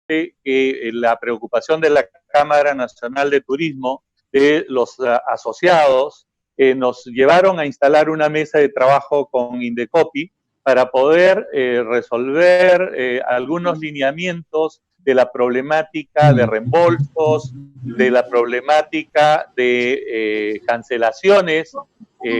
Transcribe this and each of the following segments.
que la preocupación de la Cámara Nacional de Turismo, de los asociados, nos llevaron a instalar una mesa de trabajo con Indecopi para poder resolver algunos lineamientos de la problemática de reembolsos, de la problemática de cancelaciones,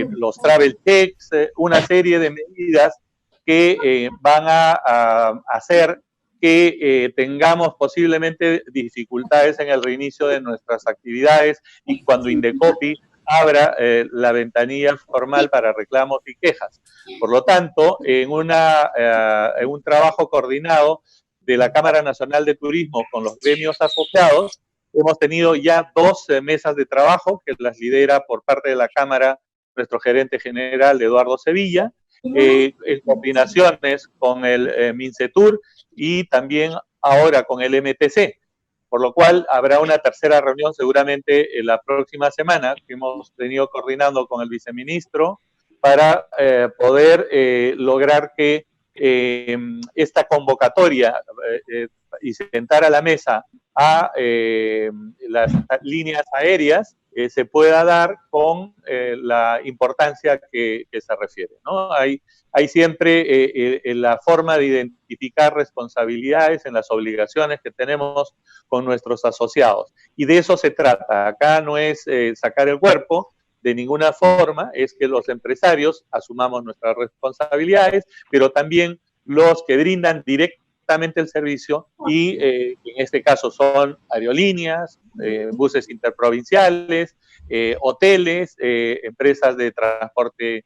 los travel checks, una serie de medidas que van a hacer que tengamos posiblemente dificultades en el reinicio de nuestras actividades y cuando Indecopi abra la ventanilla formal para reclamos y quejas. Por lo tanto, en un trabajo coordinado de la Cámara Nacional de Turismo con los gremios asociados, hemos tenido ya 2 mesas de trabajo que las lidera por parte de la Cámara nuestro gerente general Eduardo Sevilla, en combinaciones con el Mincetur y también ahora con el MTC, por lo cual habrá una tercera reunión seguramente en la próxima semana que hemos venido coordinando con el viceministro para poder lograr que esta convocatoria y sentar a la mesa a las líneas aéreas se pueda dar con la importancia que se refiere, ¿no? Hay siempre la forma de identificar responsabilidades en las obligaciones que tenemos con nuestros asociados. Y de eso se trata. Acá no es sacar el cuerpo de ninguna forma, es que los empresarios asumamos nuestras responsabilidades, pero también los que brindan directamente el servicio y en este caso son aerolíneas, buses interprovinciales, hoteles, empresas de transporte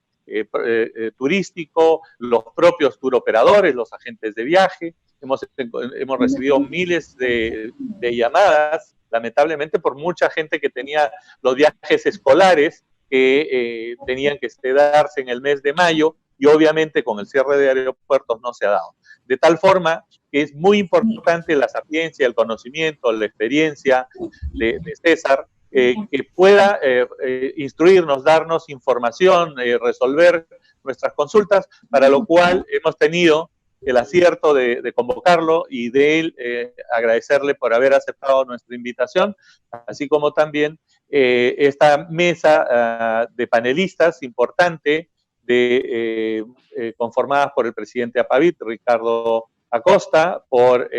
turístico, los propios turoperadores, los agentes de viaje. Hemos recibido miles de llamadas, lamentablemente por mucha gente que tenía los viajes escolares que tenían que darse en el mes de mayo y obviamente con el cierre de aeropuertos no se ha dado. De tal forma que es muy importante la sapiencia, el conocimiento, la experiencia de César, que pueda instruirnos, darnos información, resolver nuestras consultas, para lo cual hemos tenido el acierto de convocarlo y de él agradecerle por haber aceptado nuestra invitación, así como también esta mesa de panelistas importante conformadas por el presidente APAVIT, Ricardo Acosta, por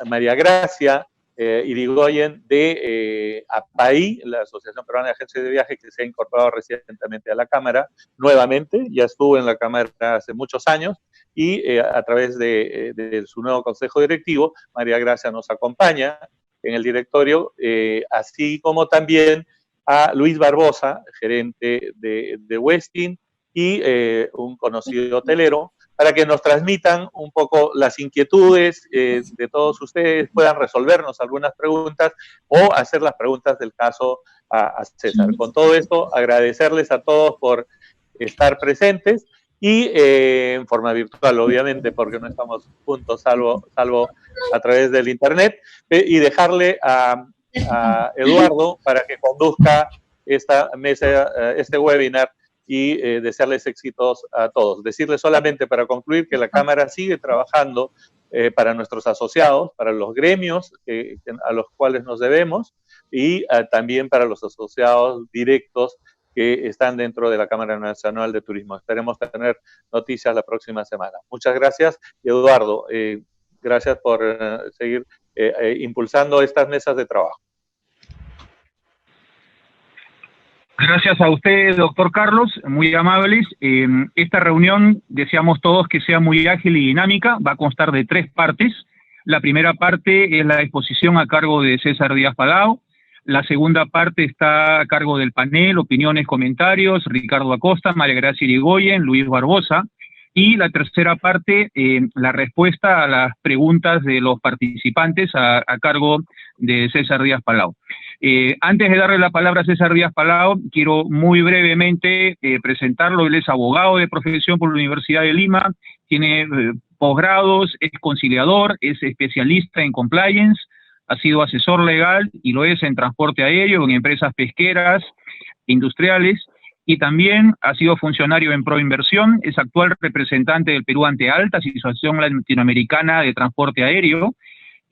María Gracia Irigoyen de APAI, la Asociación Peruana de Agencias de Viaje, que se ha incorporado recientemente a la Cámara, nuevamente, ya estuvo en la Cámara hace muchos años, y a través de su nuevo consejo directivo, María Gracia nos acompaña en el directorio, así como también a Luis Barbosa, gerente de Westin, y un conocido hotelero, para que nos transmitan un poco las inquietudes de todos ustedes, puedan resolvernos algunas preguntas o hacer las preguntas del caso a César. Con todo esto, agradecerles a todos por estar presentes y en forma virtual, obviamente, porque no estamos juntos, salvo a través del internet, y dejarle a Eduardo para que conduzca esta mesa, este webinar, y desearles éxitos a todos. Decirles solamente para concluir que la Cámara sigue trabajando para nuestros asociados, para los gremios a los cuales nos debemos y también para los asociados directos que están dentro de la Cámara Nacional de Turismo. Esperemos tener noticias la próxima semana. Muchas gracias, Eduardo. Gracias por seguir impulsando estas mesas de trabajo. Gracias a usted, doctor Carlos, muy amables. Esta reunión, deseamos todos que sea muy ágil y dinámica, va a constar de 3 partes. La primera parte es la exposición a cargo de César Díaz Palau. La segunda parte está a cargo del panel, opiniones, comentarios, Ricardo Acosta, María Gracia Irigoyen, Luis Barbosa. Y la tercera parte, la respuesta a las preguntas de los participantes a cargo de César Díaz Palau. Antes de darle la palabra a César Díaz Palau, quiero muy brevemente presentarlo. Él es abogado de profesión por la Universidad de Lima, tiene posgrados, es conciliador, es especialista en compliance, ha sido asesor legal y lo es en transporte aéreo, en empresas pesqueras, industriales, y también ha sido funcionario en Proinversión, es actual representante del Perú ante ALTA, Asociación Latinoamericana de Transporte Aéreo,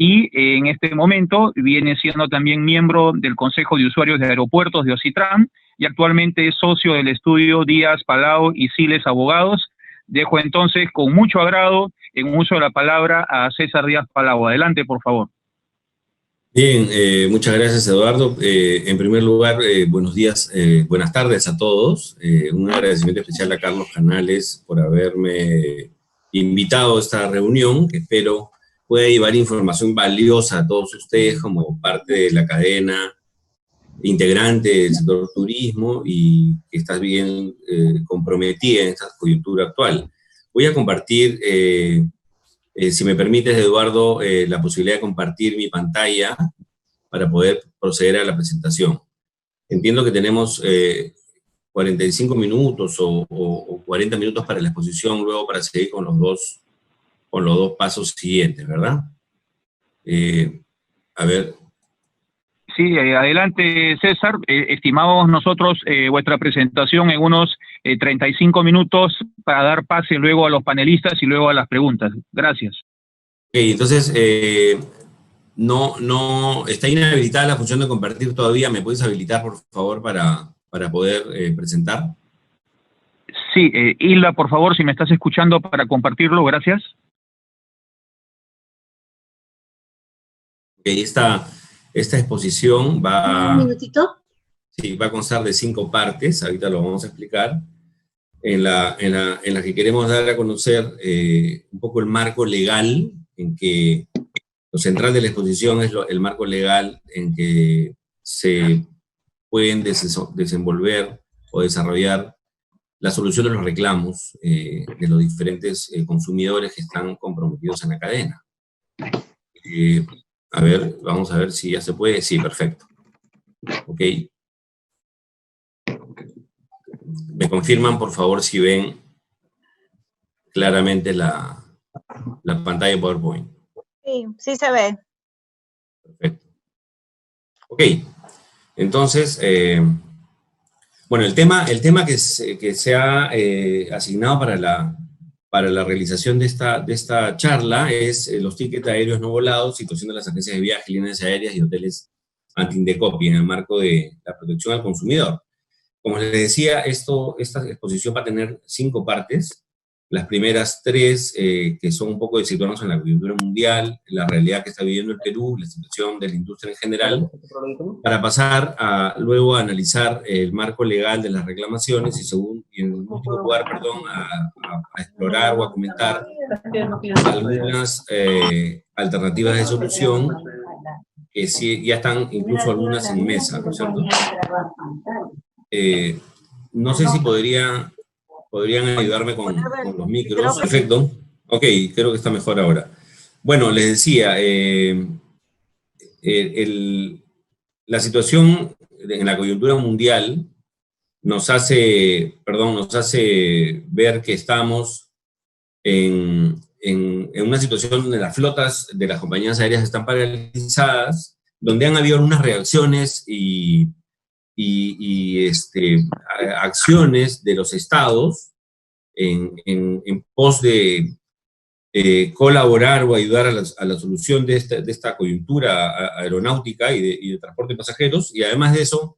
y en este momento viene siendo también miembro del Consejo de Usuarios de Aeropuertos de OSITRAN y actualmente es socio del estudio Díaz, Palau y Siles Abogados. Dejo entonces con mucho agrado en uso de la palabra a César Díaz Palau. Adelante, por favor. Bien, muchas gracias, Eduardo. En primer lugar, buenos días, buenas tardes a todos. Un agradecimiento especial a Carlos Canales por haberme invitado a esta reunión, que espero pueda llevar información valiosa a todos ustedes como parte de la cadena integrante del sector turismo y que está bien comprometida en esta coyuntura actual. Voy a compartir, si me permites, Eduardo, la posibilidad de compartir mi pantalla para poder proceder a la presentación. Entiendo que tenemos 45 minutos o 40 minutos para la exposición, luego para seguir con los dos pasos siguientes, ¿verdad? A ver. Sí, adelante, César. Estimamos nosotros vuestra presentación en unos 35 minutos para dar pase luego a los panelistas y luego a las preguntas. Gracias. Entonces, no está inhabilitada la función de compartir todavía. ¿Me puedes habilitar, por favor, para poder presentar? Sí, Hilda, por favor, si me estás escuchando para compartirlo, gracias. Esta exposición va... ¿Un minutito? Sí, va a constar de 5 partes, ahorita lo vamos a explicar, en la que queremos dar a conocer un poco el marco legal, en que lo central de la exposición es el marco legal en que se pueden desenvolver o desarrollar la solución de los reclamos de los diferentes consumidores que están comprometidos en la cadena. A ver, vamos a ver si ya se puede. Sí, perfecto. Ok. Me confirman, por favor, si ven claramente la pantalla de PowerPoint. Sí, sí se ve. Perfecto. Ok. Entonces, bueno, el tema que se ha asignado para la realización de esta charla es los tickets aéreos no volados, situación de las agencias de viaje, líneas aéreas y hoteles anti-Indecopi en el marco de la protección al consumidor. Como les decía, esta exposición va a tener 5 partes. Las primeras 3, que son un poco de situarnos en la coyuntura mundial, la realidad que está viviendo el Perú, la situación de la industria en general, para pasar luego a analizar el marco legal de las reclamaciones y en último lugar, a explorar o a comentar algunas alternativas de solución que sí, ya están incluso algunas en mesa, ¿no es cierto? No sé si podrían ayudarme con los micros. Perfecto. Ok, creo que está mejor ahora. Bueno, les decía, la situación en la coyuntura mundial nos hace ver que estamos en una situación donde las flotas de las compañías aéreas están paralizadas, donde han habido algunas reacciones y acciones de los estados en pos de colaborar o ayudar a la solución de esta coyuntura aeronáutica y de transporte de pasajeros, y además de eso,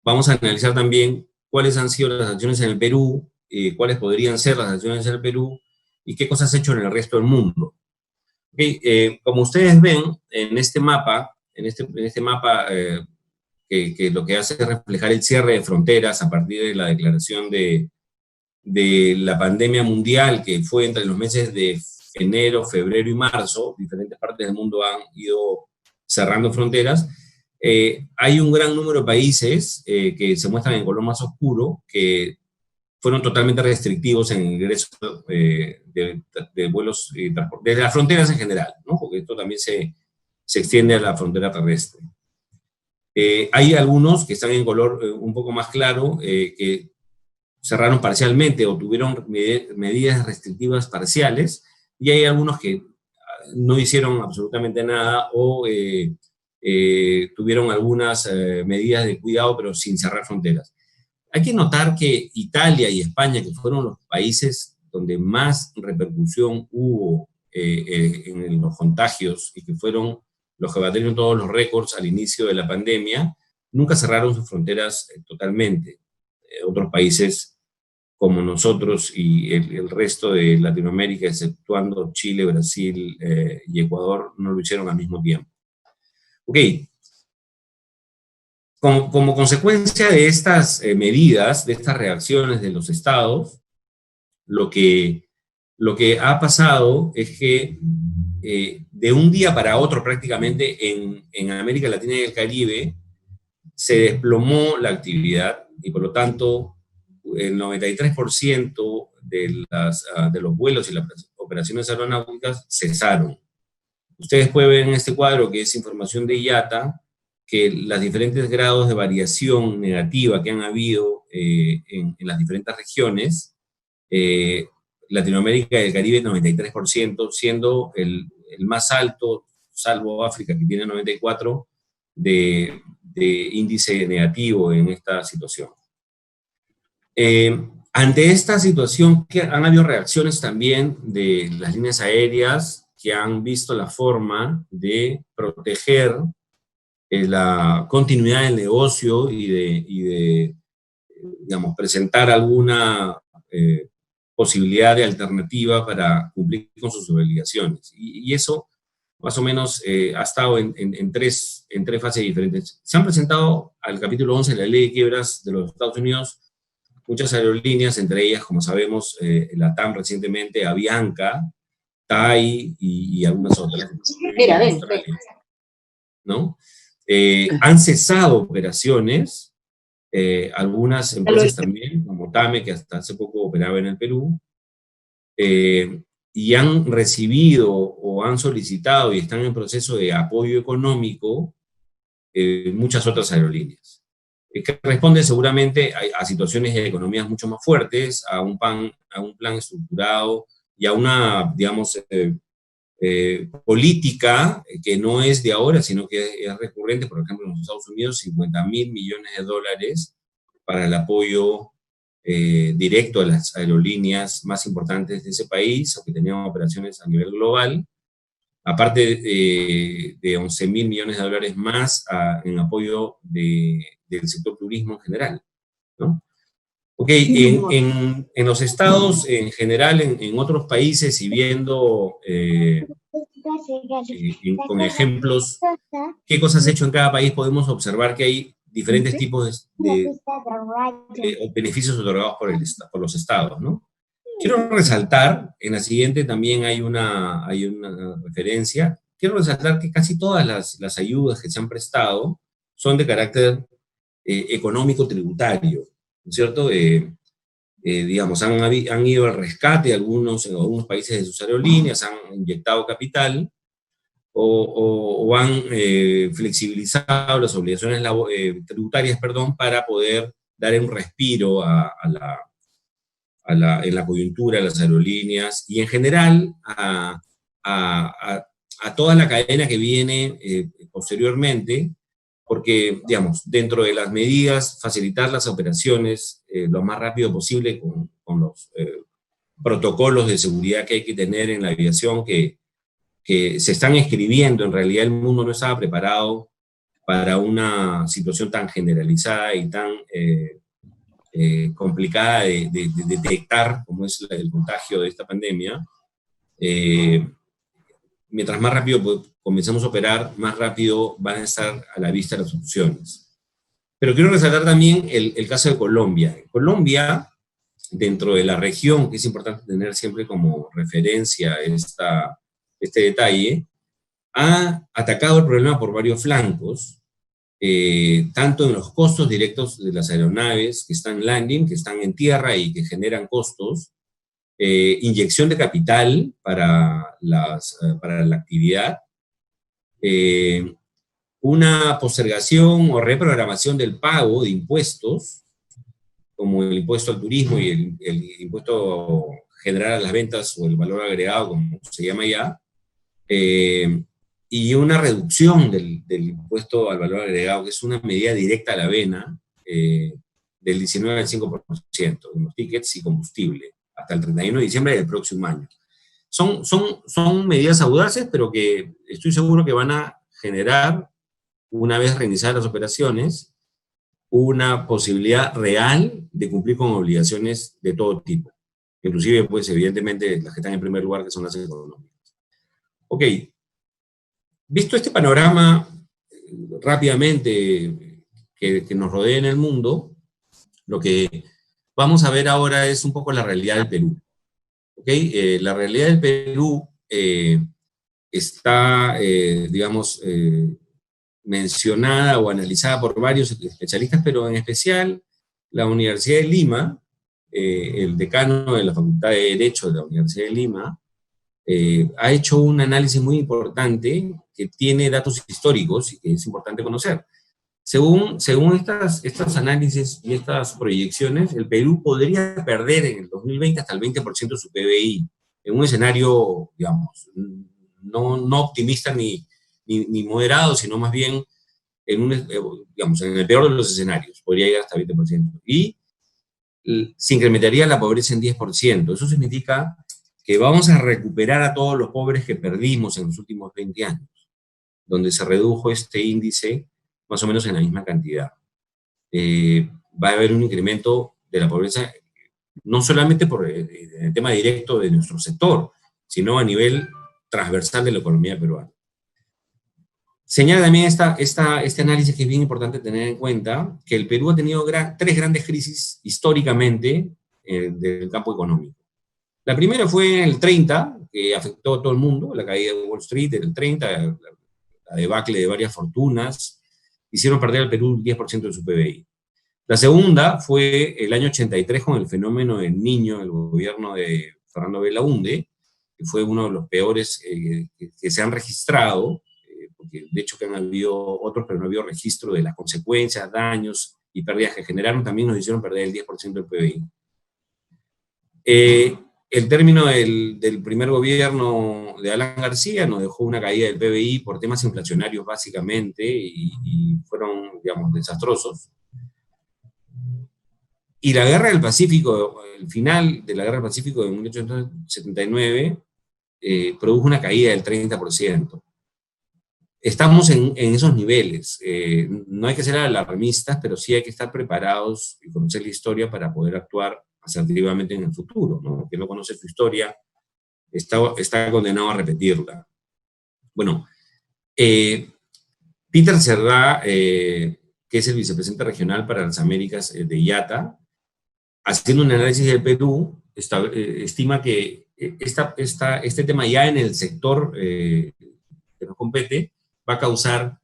vamos a analizar también cuáles han sido las acciones en el Perú, cuáles podrían ser las acciones en el Perú, y qué cosas ha hecho en el resto del mundo. Okay, como ustedes ven en este mapa, que lo que hace es reflejar el cierre de fronteras a partir de la declaración de la pandemia mundial, que fue entre los meses de enero, febrero y marzo. Diferentes partes del mundo han ido cerrando fronteras. Hay un gran número de países que se muestran en color más oscuro, que fueron totalmente restrictivos en el ingreso de vuelos desde las fronteras en general, ¿no? Porque esto también se extiende a la frontera terrestre. Hay algunos que están en color un poco más claro, que cerraron parcialmente o tuvieron medidas restrictivas parciales, y hay algunos que no hicieron absolutamente nada o tuvieron algunas medidas de cuidado, pero sin cerrar fronteras. Hay que notar que Italia y España, que fueron los países donde más repercusión hubo en los contagios y que fueron los que batieron todos los récords al inicio de la pandemia, nunca cerraron sus fronteras totalmente. Otros países como nosotros y el resto de Latinoamérica, exceptuando Chile, Brasil y Ecuador, no lo hicieron al mismo tiempo. Ok. Como consecuencia de estas medidas, de estas reacciones de los estados, lo que ha pasado es que de un día para otro prácticamente en América Latina y el Caribe se desplomó la actividad y por lo tanto el 93% de los vuelos y las operaciones aeronáuticas cesaron. Ustedes pueden ver en este cuadro, que es información de IATA, que los diferentes grados de variación negativa que han habido en las diferentes regiones, Latinoamérica y el Caribe 93%, siendo el más alto, salvo África que tiene 94%, de índice negativo en esta situación. Ante esta situación, que han habido reacciones también de las líneas aéreas que han visto la forma de proteger la continuidad del negocio y de digamos, presentar alguna posibilidad de alternativa para cumplir con sus obligaciones. Y eso, más o menos, ha estado en tres fases diferentes. Se han presentado al capítulo 11 de la Ley de Quiebras de los Estados Unidos muchas aerolíneas, entre ellas, como sabemos, la TAM recientemente, Avianca, TAI y algunas otras. Mira, ven. ¿No? Han cesado operaciones, algunas empresas también, como TAME, que hasta hace poco operaba en el Perú, y han recibido o han solicitado y están en proceso de apoyo económico muchas otras aerolíneas, que responden seguramente a situaciones de economías mucho más fuertes, a un plan estructurado y a una, digamos, política que no es de ahora, sino que es recurrente. Por ejemplo, en los Estados Unidos, $50.000 millones para el apoyo directo a las aerolíneas más importantes de ese país, o que tenían operaciones a nivel global, aparte de $11.000 millones más en apoyo del sector turismo en general, ¿no? Ok, en los estados en general, en otros países, y viendo con ejemplos qué cosas ha hecho en cada país, podemos observar que hay diferentes tipos de beneficios otorgados por los estados, ¿no? Quiero resaltar, en la siguiente también hay una referencia, quiero resaltar que casi todas las ayudas que se han prestado son de carácter económico tributario, ¿no es cierto? Digamos, han ido al rescate en algunos países de sus aerolíneas, han inyectado capital, o han flexibilizado las obligaciones tributarias, para poder dar un respiro en la coyuntura de las aerolíneas, y en general a toda la cadena que viene posteriormente, porque, digamos, dentro de las medidas, facilitar las operaciones lo más rápido posible con los protocolos de seguridad que hay que tener en la aviación, que se están escribiendo. En realidad el mundo no estaba preparado para una situación tan generalizada y tan complicada de detectar, como es el contagio de esta pandemia. Mientras más rápido comencemos a operar, más rápido van a estar a la vista las soluciones. Pero quiero resaltar también el caso de Colombia. Colombia, dentro de la región, que es importante tener siempre como referencia este detalle, ha atacado el problema por varios flancos, tanto en los costos directos de las aeronaves que están landing, que están en tierra y que generan costos, inyección de capital para la actividad, una postergación o reprogramación del pago de impuestos, como el impuesto al turismo y el impuesto general a las ventas, o el valor agregado, como se llama ya, y una reducción del impuesto al valor agregado, que es una medida directa a la vena, del 19 al 5% en los tickets y combustible, hasta el 31 de diciembre del próximo año. son medidas audaces, pero que estoy seguro que van a generar, una vez reiniciadas las operaciones, una posibilidad real de cumplir con obligaciones de todo tipo. Inclusive, pues, evidentemente, las que están en primer lugar, que son las económicas. Ok. Visto este panorama rápidamente que nos rodea en el mundo, lo que vamos a ver ahora es un poco la realidad del Perú. ¿Okay? La realidad del Perú está, digamos, mencionada o analizada por varios especialistas, pero en especial la Universidad de Lima, el decano de la Facultad de Derecho de la Universidad de Lima, ha hecho un análisis muy importante que tiene datos históricos y que es importante conocer. Según estos análisis y estas proyecciones, el Perú podría perder en el 2020 hasta el 20% de su PBI, en un escenario, digamos, no optimista ni moderado, sino más bien digamos, en el peor de los escenarios, podría llegar hasta el 20%. Y se incrementaría la pobreza en 10%. Eso significa que vamos a recuperar a todos los pobres que perdimos en los últimos 20 años, donde se redujo este índice más o menos en la misma cantidad. Va a haber un incremento de la pobreza, no solamente por el tema directo de nuestro sector, sino a nivel transversal de la economía peruana. Señala también este análisis que es bien importante tener en cuenta, que el Perú ha tenido tres grandes crisis históricamente del campo económico. La primera fue en el 30, que afectó a todo el mundo, la caída de Wall Street en el 30, la debacle de varias fortunas, hicieron perder al Perú el 10% de su PBI. La segunda fue el año 83 con el fenómeno del Niño, el gobierno de Fernando Belaúnde, que fue uno de los peores que se han registrado, porque de hecho que han habido otros, pero no ha habido registro de las consecuencias, daños y pérdidas que generaron, también nos hicieron perder el 10% del PBI. El término del primer gobierno de Alan García nos dejó una caída del PBI por temas inflacionarios básicamente y fueron, digamos, desastrosos. Y la Guerra del Pacífico, el final de la Guerra del Pacífico de 1879, produjo una caída del 30%. Estamos en esos niveles. No hay que ser alarmistas, pero sí hay que estar preparados y conocer la historia para poder actuar asertivamente en el futuro, ¿no? El que no conoce su historia está condenado a repetirla. Bueno, Peter Cerdá, que es el vicepresidente regional para las Américas de IATA, haciendo un análisis del Perú, estima que este tema ya en el sector que nos compete va a causar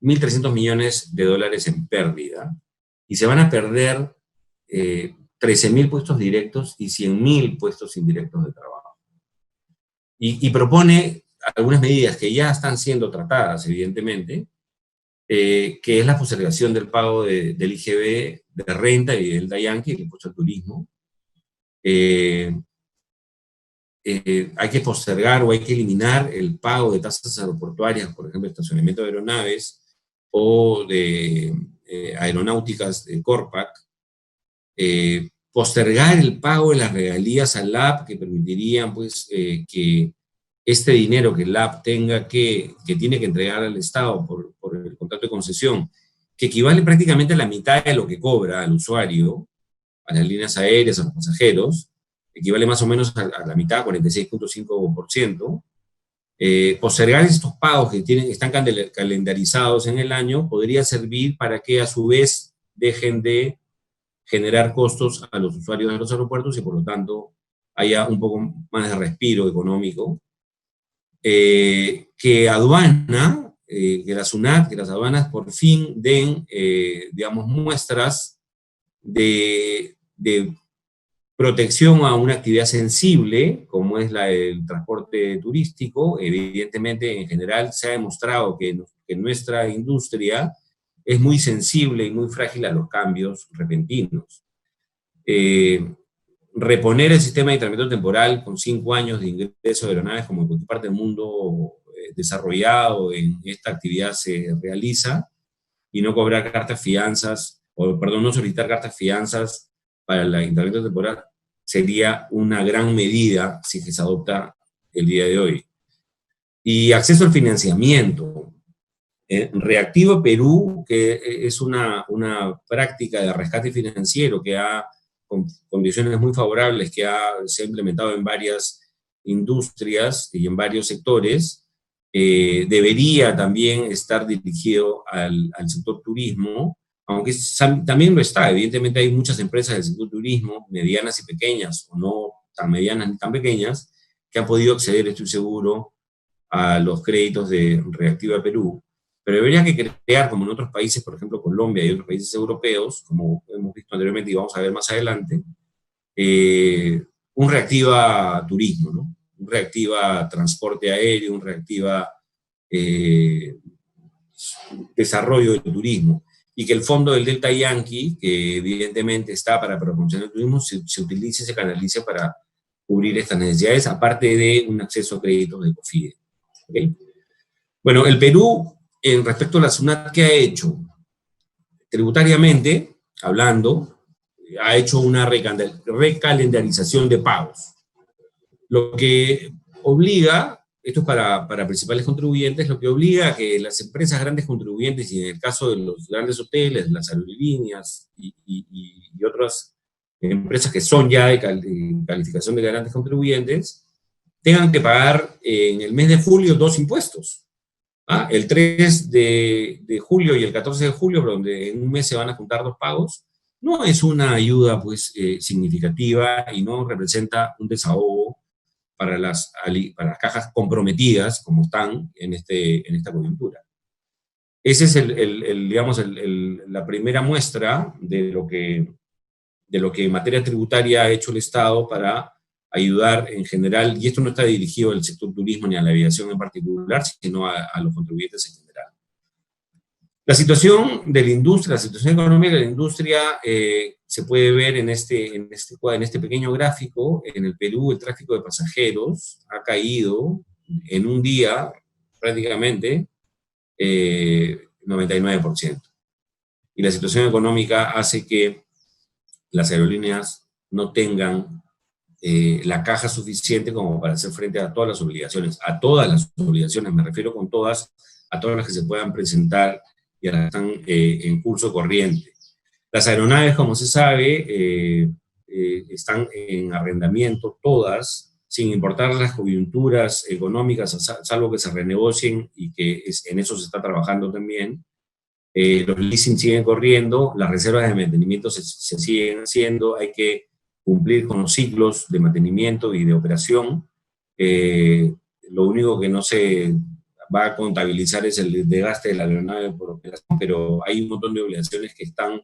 1.300 millones de dólares en pérdida, y se van a perder 13.000 puestos directos y 100.000 puestos indirectos de trabajo. Y propone algunas medidas que ya están siendo tratadas, evidentemente, que es la postergación del pago del IGB de renta y del DAYANQUE, el impuesto al turismo. Hay que postergar o hay que eliminar el pago de tasas aeroportuarias, por ejemplo, estacionamiento de aeronaves o de aeronáuticas de Corpac. Postergar el pago de las regalías al LAP, que permitirían, pues, que este dinero que el LAP tiene que entregar al Estado por el contrato de concesión, que equivale prácticamente a la mitad de lo que cobra al usuario, a las líneas aéreas, a los pasajeros, equivale más o menos a la mitad, 46.5%. Postergar estos pagos que están calendarizados en el año podría servir para que a su vez dejen de generar costos a los usuarios de los aeropuertos y por lo tanto haya un poco más de respiro económico. Que aduana, que la SUNAT, que las aduanas por fin den, digamos, muestras de protección a una actividad sensible, como es la del transporte turístico. Evidentemente, en general, se ha demostrado que nuestra industria es muy sensible y muy frágil a los cambios repentinos. Reponer el sistema de aislamiento temporal con 5 años de ingreso de aeronaves, como en cualquier parte del mundo desarrollado en esta actividad se realiza, y no cobrar cartas fianzas, no solicitar cartas fianzas para el aislamiento temporal, sería una gran medida si se adopta el día de hoy. Y acceso al financiamiento. Reactiva Perú, que es una práctica de rescate financiero que con condiciones muy favorables, se ha implementado en varias industrias y en varios sectores, debería también estar dirigido al sector turismo, aunque también lo está. Evidentemente hay muchas empresas del sector turismo, medianas y pequeñas, o no tan medianas ni tan pequeñas, que han podido acceder, estoy seguro, a los créditos de Reactiva Perú, pero debería que crear, como en otros países, por ejemplo Colombia y otros países europeos, como hemos visto anteriormente y vamos a ver más adelante, un Reactiva Turismo, ¿no? Un Reactiva Transporte Aéreo, un Reactiva Desarrollo del Turismo, y que el fondo del Delta Yankee, que evidentemente está para promocionar el turismo, se utilice, se canalice para cubrir estas necesidades, aparte de un acceso a créditos de COFIDE. ¿Okay? Bueno, el Perú, respecto a la SUNAT, ¿qué ha hecho? Tributariamente, hablando, ha hecho una recalendarización de pagos, lo que obliga, esto es para principales contribuyentes, lo que obliga a que las empresas grandes contribuyentes, y en el caso de los grandes hoteles, las aerolíneas y otras empresas que son ya de calificación de grandes contribuyentes, tengan que pagar en el mes de julio 2 impuestos. El 3 de julio y el 14 de julio, donde en un mes se van a juntar 2 pagos, no es una ayuda pues, significativa y no representa un desahogo para las cajas comprometidas, como están en esta coyuntura. Esa es digamos, la primera muestra de lo que en materia tributaria ha hecho el Estado para ayudar en general, y esto no está dirigido al sector turismo ni a la aviación en particular, sino a los contribuyentes en general. La situación de la industria, la situación económica de la industria se puede ver en este pequeño gráfico. En el Perú el tráfico de pasajeros ha caído en un día prácticamente 99%. Y la situación económica hace que las aerolíneas no tengan la caja suficiente como para hacer frente a todas las obligaciones, me refiero con todas, a todas las que se puedan presentar y a las que están en curso corriente. Las aeronaves, como se sabe, están en arrendamiento todas, sin importar las coyunturas económicas, salvo que se renegocien, y que en eso se está trabajando también. Los leasing siguen corriendo, las reservas de mantenimiento se siguen haciendo, hay que cumplir con los ciclos de mantenimiento y de operación. Lo único que no se va a contabilizar es el desgaste de la aeronave por operación, pero hay un montón de obligaciones que están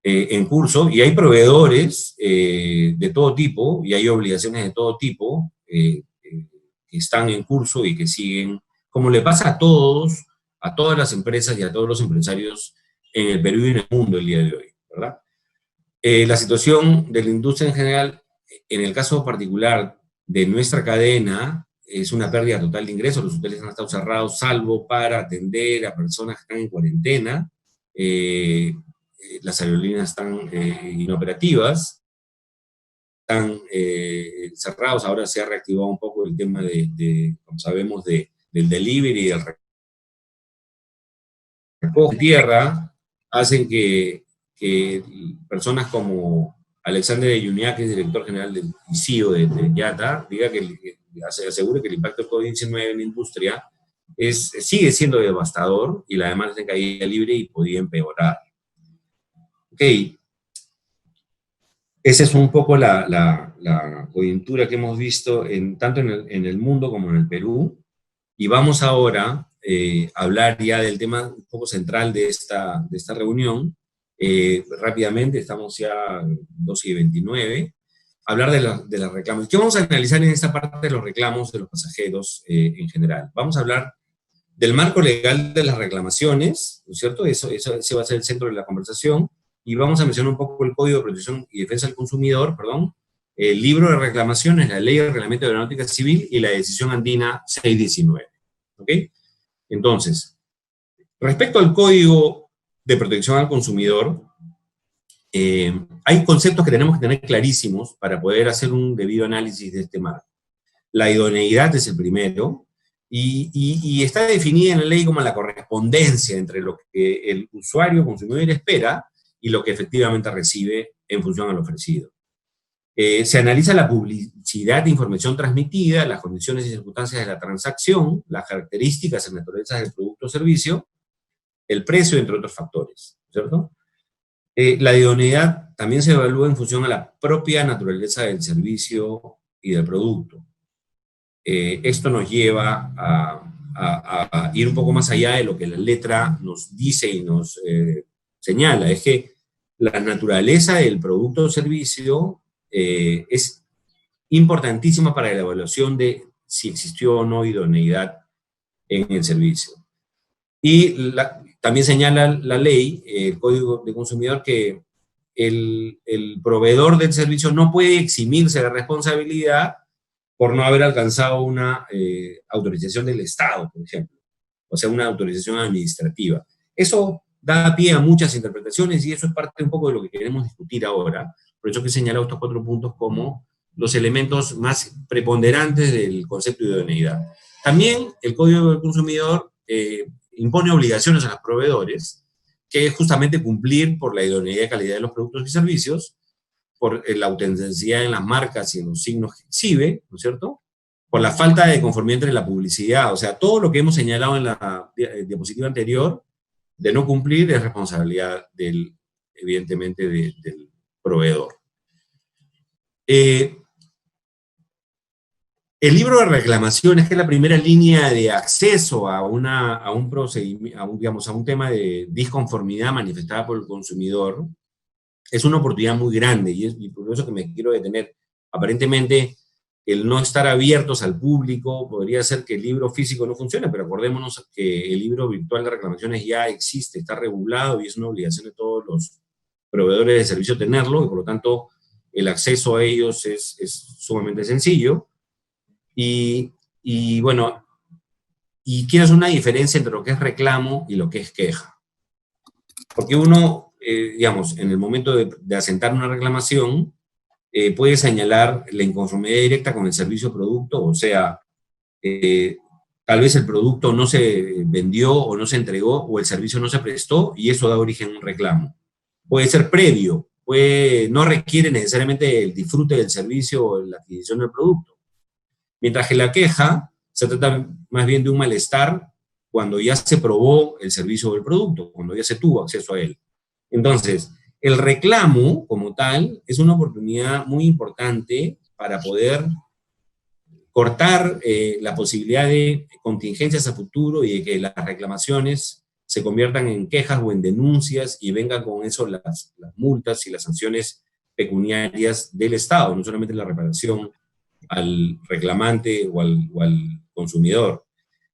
en curso, y hay proveedores de todo tipo, y hay obligaciones de todo tipo que están en curso y que siguen, como le pasa a todas las empresas y a todos los empresarios en el Perú y en el mundo el día de hoy, ¿verdad? La situación de la industria en general, en el caso particular de nuestra cadena, es una pérdida total de ingresos. Los hoteles han estado cerrados, salvo para atender a personas que están en cuarentena. Las aerolíneas están inoperativas, están cerrados. Ahora se ha reactivado un poco el tema como sabemos, del delivery y del recoge tierra, hacen que personas como Alexander de Juniá, que es director general del CEO de IATA, diga que asegure que el impacto del COVID-19 en la industria sigue siendo devastador, y la demanda está en caída libre y podía empeorar. Ok, esa es un poco la coyuntura que hemos visto tanto en el mundo como en el Perú, y vamos ahora a hablar ya del tema un poco central de esta reunión. Rápidamente, estamos ya 12:29, hablar de los reclamos. ¿Qué vamos a analizar en esta parte de los reclamos de los pasajeros en general? Vamos a hablar del marco legal de las reclamaciones, ¿no es cierto? Ese va a ser el centro de la conversación, y vamos a mencionar un poco el Código de Protección y Defensa del Consumidor, el libro de reclamaciones, la Ley de Reglamento de Aeronáutica Civil y la Decisión Andina 619, ¿ok? Entonces, respecto al Código de Protección al Consumidor, hay conceptos que tenemos que tener clarísimos para poder hacer un debido análisis de este marco. La idoneidad es el primero, y está definida en la ley como la correspondencia entre lo que el usuario consumidor espera y lo que efectivamente recibe en función al ofrecido. Se analiza la publicidad de información transmitida, las condiciones y circunstancias de la transacción, las características y naturalezas del producto o servicio, el precio, entre otros factores, ¿cierto? La idoneidad también se evalúa en función a la propia naturaleza del servicio y del producto. Esto nos lleva a ir un poco más allá de lo que la letra nos dice y nos señala. Es que la naturaleza del producto o servicio es importantísima para la evaluación de si existió o no idoneidad en el servicio. Y también señala la ley, el Código de Consumidor, que el proveedor del servicio no puede eximirse de responsabilidad por no haber alcanzado una autorización del Estado, por ejemplo, o sea, una autorización administrativa. Eso da pie a muchas interpretaciones y eso es parte un poco de lo que queremos discutir ahora. Por eso que he señalado estos 4 puntos como los elementos más preponderantes del concepto de idoneidad. También el Código del Consumidor impone obligaciones a los proveedores, que es justamente cumplir por la idoneidad y calidad de los productos y servicios, por la autenticidad en las marcas y en los signos que exhibe, ¿no es cierto? Por la falta de conformidad entre la publicidad, o sea, todo lo que hemos señalado en la diapositiva anterior, de no cumplir es responsabilidad evidentemente del proveedor. El libro de reclamaciones, que es la primera línea de acceso a un procedimiento, digamos, a un tema de disconformidad manifestada por el consumidor, es una oportunidad muy grande, y por eso que me quiero detener. Aparentemente, el no estar abiertos al público podría ser que el libro físico no funcione, pero acordémonos que el libro virtual de reclamaciones ya existe, está regulado, y es una obligación de todos los proveedores de servicio tenerlo, y por lo tanto, el acceso a ellos es sumamente sencillo. Y bueno, y quiero hacer una diferencia entre lo que es reclamo y lo que es queja. Porque uno, digamos, en el momento de asentar una reclamación, puede señalar la inconformidad directa con el servicio o producto, o sea, tal vez el producto no se vendió o no se entregó, o el servicio no se prestó, y eso da origen a un reclamo. Puede ser previo, no requiere necesariamente el disfrute del servicio o la adquisición del producto. Mientras que la queja se trata más bien de un malestar cuando ya se probó el servicio o el producto, cuando ya se tuvo acceso a él. Entonces, el reclamo como tal es una oportunidad muy importante para poder cortar la posibilidad de contingencias a futuro y de que las reclamaciones se conviertan en quejas o en denuncias y vengan con eso las multas y las sanciones pecuniarias del Estado, no solamente la reparación al reclamante o al consumidor.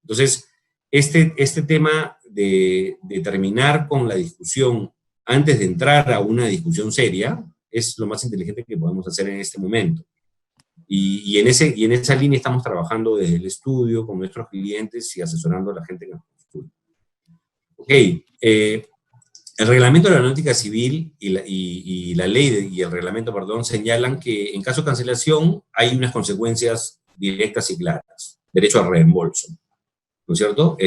Entonces, este tema de terminar con la discusión antes de entrar a una discusión seria es lo más inteligente que podemos hacer en este momento. Y en esa línea estamos trabajando desde el estudio con nuestros clientes y asesorando a la gente que nos consulta. Ok, el reglamento de la aeronáutica civil y la ley y el reglamento, perdón, señalan que en caso de cancelación hay unas consecuencias directas y claras. Derecho al reembolso, ¿no es cierto?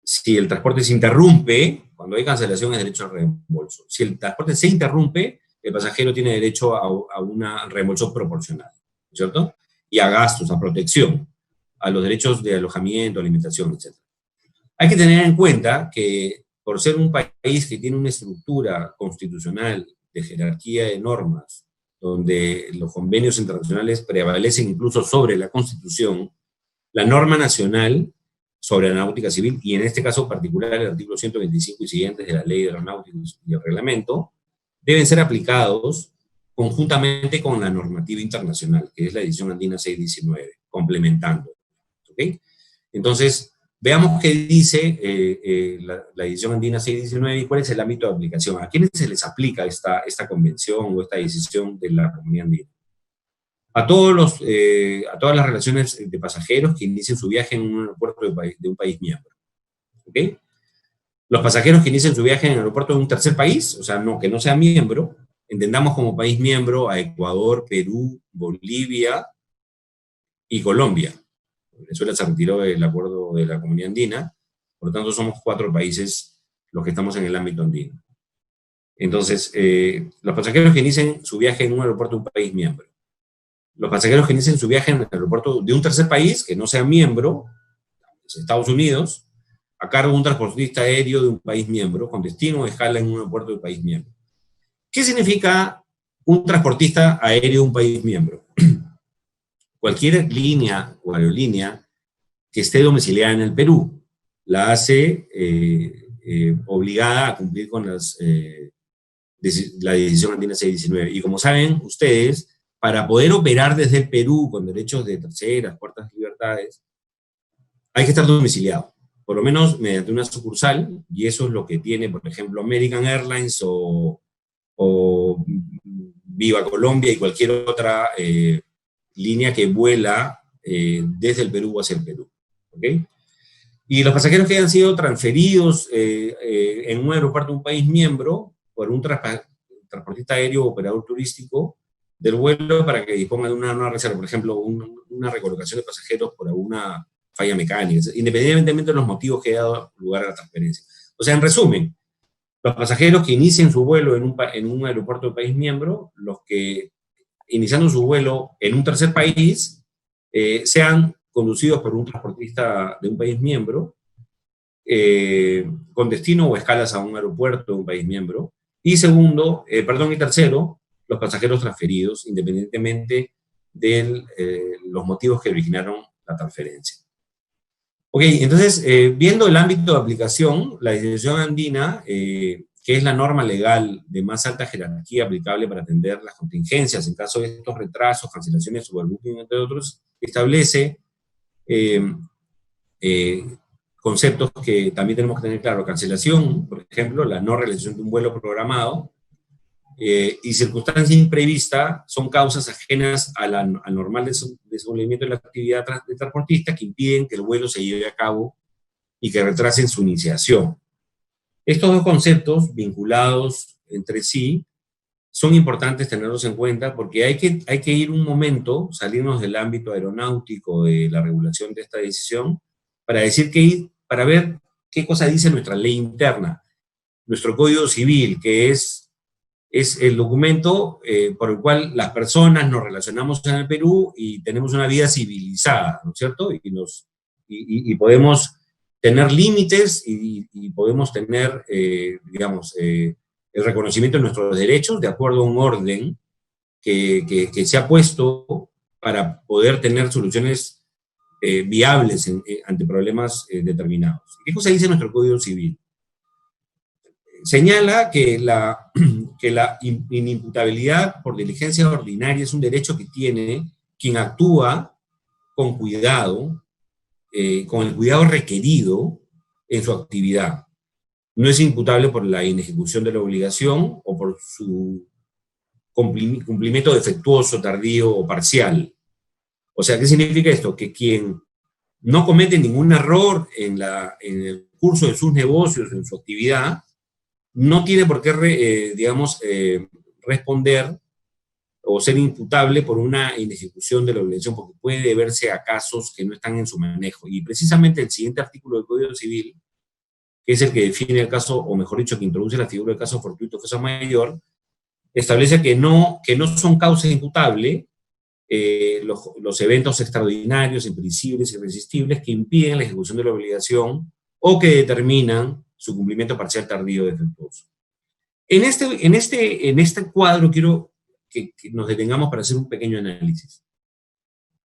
Si el transporte se interrumpe, cuando hay cancelación es derecho al reembolso. Si el transporte se interrumpe, el pasajero tiene derecho a un reembolso proporcional, ¿no es cierto? Y a gastos, a protección, a los derechos de alojamiento, alimentación, etc. Hay que tener en cuenta que por ser un país que tiene una estructura constitucional de jerarquía de normas, donde los convenios internacionales prevalecen incluso sobre la Constitución, la norma nacional sobre aeronáutica civil, y en este caso particular el artículo 125 y siguientes de la Ley de Aeronáutica y el reglamento, deben ser aplicados conjuntamente con la normativa internacional, que es la edición andina 619, complementando. ¿Okay? Entonces, veamos qué dice la edición andina 619 y cuál es el ámbito de aplicación. ¿A quiénes se les aplica esta convención o esta decisión de la Comunidad Andina? A todas las relaciones de pasajeros que inicien su viaje en un aeropuerto de un país miembro. ¿Okay? Los pasajeros que inicien su viaje en el aeropuerto de un tercer país, o sea, que no sea miembro, entendamos como país miembro a Ecuador, Perú, Bolivia y Colombia. Venezuela se retiró del acuerdo de la Comunidad Andina, por lo tanto somos 4 países los que estamos en el ámbito andino. Entonces, los pasajeros que inicien su viaje en un aeropuerto de un país miembro, los pasajeros que inicien su viaje en el aeropuerto de un tercer país que no sea miembro, Estados Unidos, a cargo de un transportista aéreo de un país miembro, con destino o escala en un aeropuerto del país miembro. ¿Qué significa un transportista aéreo de un país miembro? Cualquier línea o aerolínea que esté domiciliada en el Perú la hace obligada a cumplir con la decisión andina 619. Y como saben ustedes, para poder operar desde el Perú con derechos de terceras, cuartas libertades, hay que estar domiciliado, por lo menos mediante una sucursal, y eso es lo que tiene, por ejemplo, American Airlines o Viva Colombia y cualquier otra línea que vuela desde el Perú hacia el Perú. ¿Okay? Y los pasajeros que hayan sido transferidos en un aeropuerto de un país miembro por un transportista aéreo o operador turístico del vuelo para que disponga de una nueva reserva, por ejemplo, una recolocación de pasajeros por alguna falla mecánica, independientemente de los motivos que haya dado lugar a la transferencia. O sea, en resumen, los pasajeros que inicien su vuelo en un aeropuerto de país miembro, los que iniciando su vuelo en un tercer país, sean conducidos por un transportista de un país miembro, con destino o escalas a un aeropuerto de un país miembro, y tercero, los pasajeros transferidos, independientemente de los motivos que originaron la transferencia. Ok, entonces, viendo el ámbito de aplicación, la legislación andina, que es la norma legal de más alta jerarquía aplicable para atender las contingencias en caso de estos retrasos, cancelaciones, overbooking, entre otros, establece conceptos que también tenemos que tener claro. Cancelación, por ejemplo, la no realización de un vuelo programado, y circunstancia imprevista son causas ajenas al normal desenvolvimiento de la actividad de transportista que impiden que el vuelo se lleve a cabo y que retrasen su iniciación. Estos dos conceptos, vinculados entre sí, son importantes tenerlos en cuenta porque hay que ir un momento, salirnos del ámbito aeronáutico de la regulación de esta decisión, para ver qué cosa dice nuestra ley interna, nuestro Código Civil, que es el documento por el cual las personas nos relacionamos en el Perú y tenemos una vida civilizada, ¿no es cierto? Y podemos tener límites y podemos tener, el reconocimiento de nuestros derechos de acuerdo a un orden que se ha puesto para poder tener soluciones viables ante problemas determinados. ¿Qué cosa dice nuestro Código Civil? Señala que la inimputabilidad por diligencia ordinaria es un derecho que tiene quien actúa con cuidado, con el cuidado requerido en su actividad. No es imputable por la inejecución de la obligación o por su cumplimiento defectuoso, tardío o parcial. O sea, ¿qué significa esto? Que quien no comete ningún error en el curso de sus negocios, en su actividad, no tiene por qué, responder o ser imputable por una inejecución de la obligación, porque puede deberse a casos que no están en su manejo. Y precisamente el siguiente artículo del Código Civil, que es el que define el caso, o mejor dicho, que introduce la figura del caso fortuito, fuerza mayor, establece que no son causa imputable los eventos extraordinarios, imprevisibles, irresistibles, que impiden la ejecución de la obligación o que determinan su cumplimiento parcial, tardío o defectuoso. En este cuadro quiero que nos detengamos para hacer un pequeño análisis.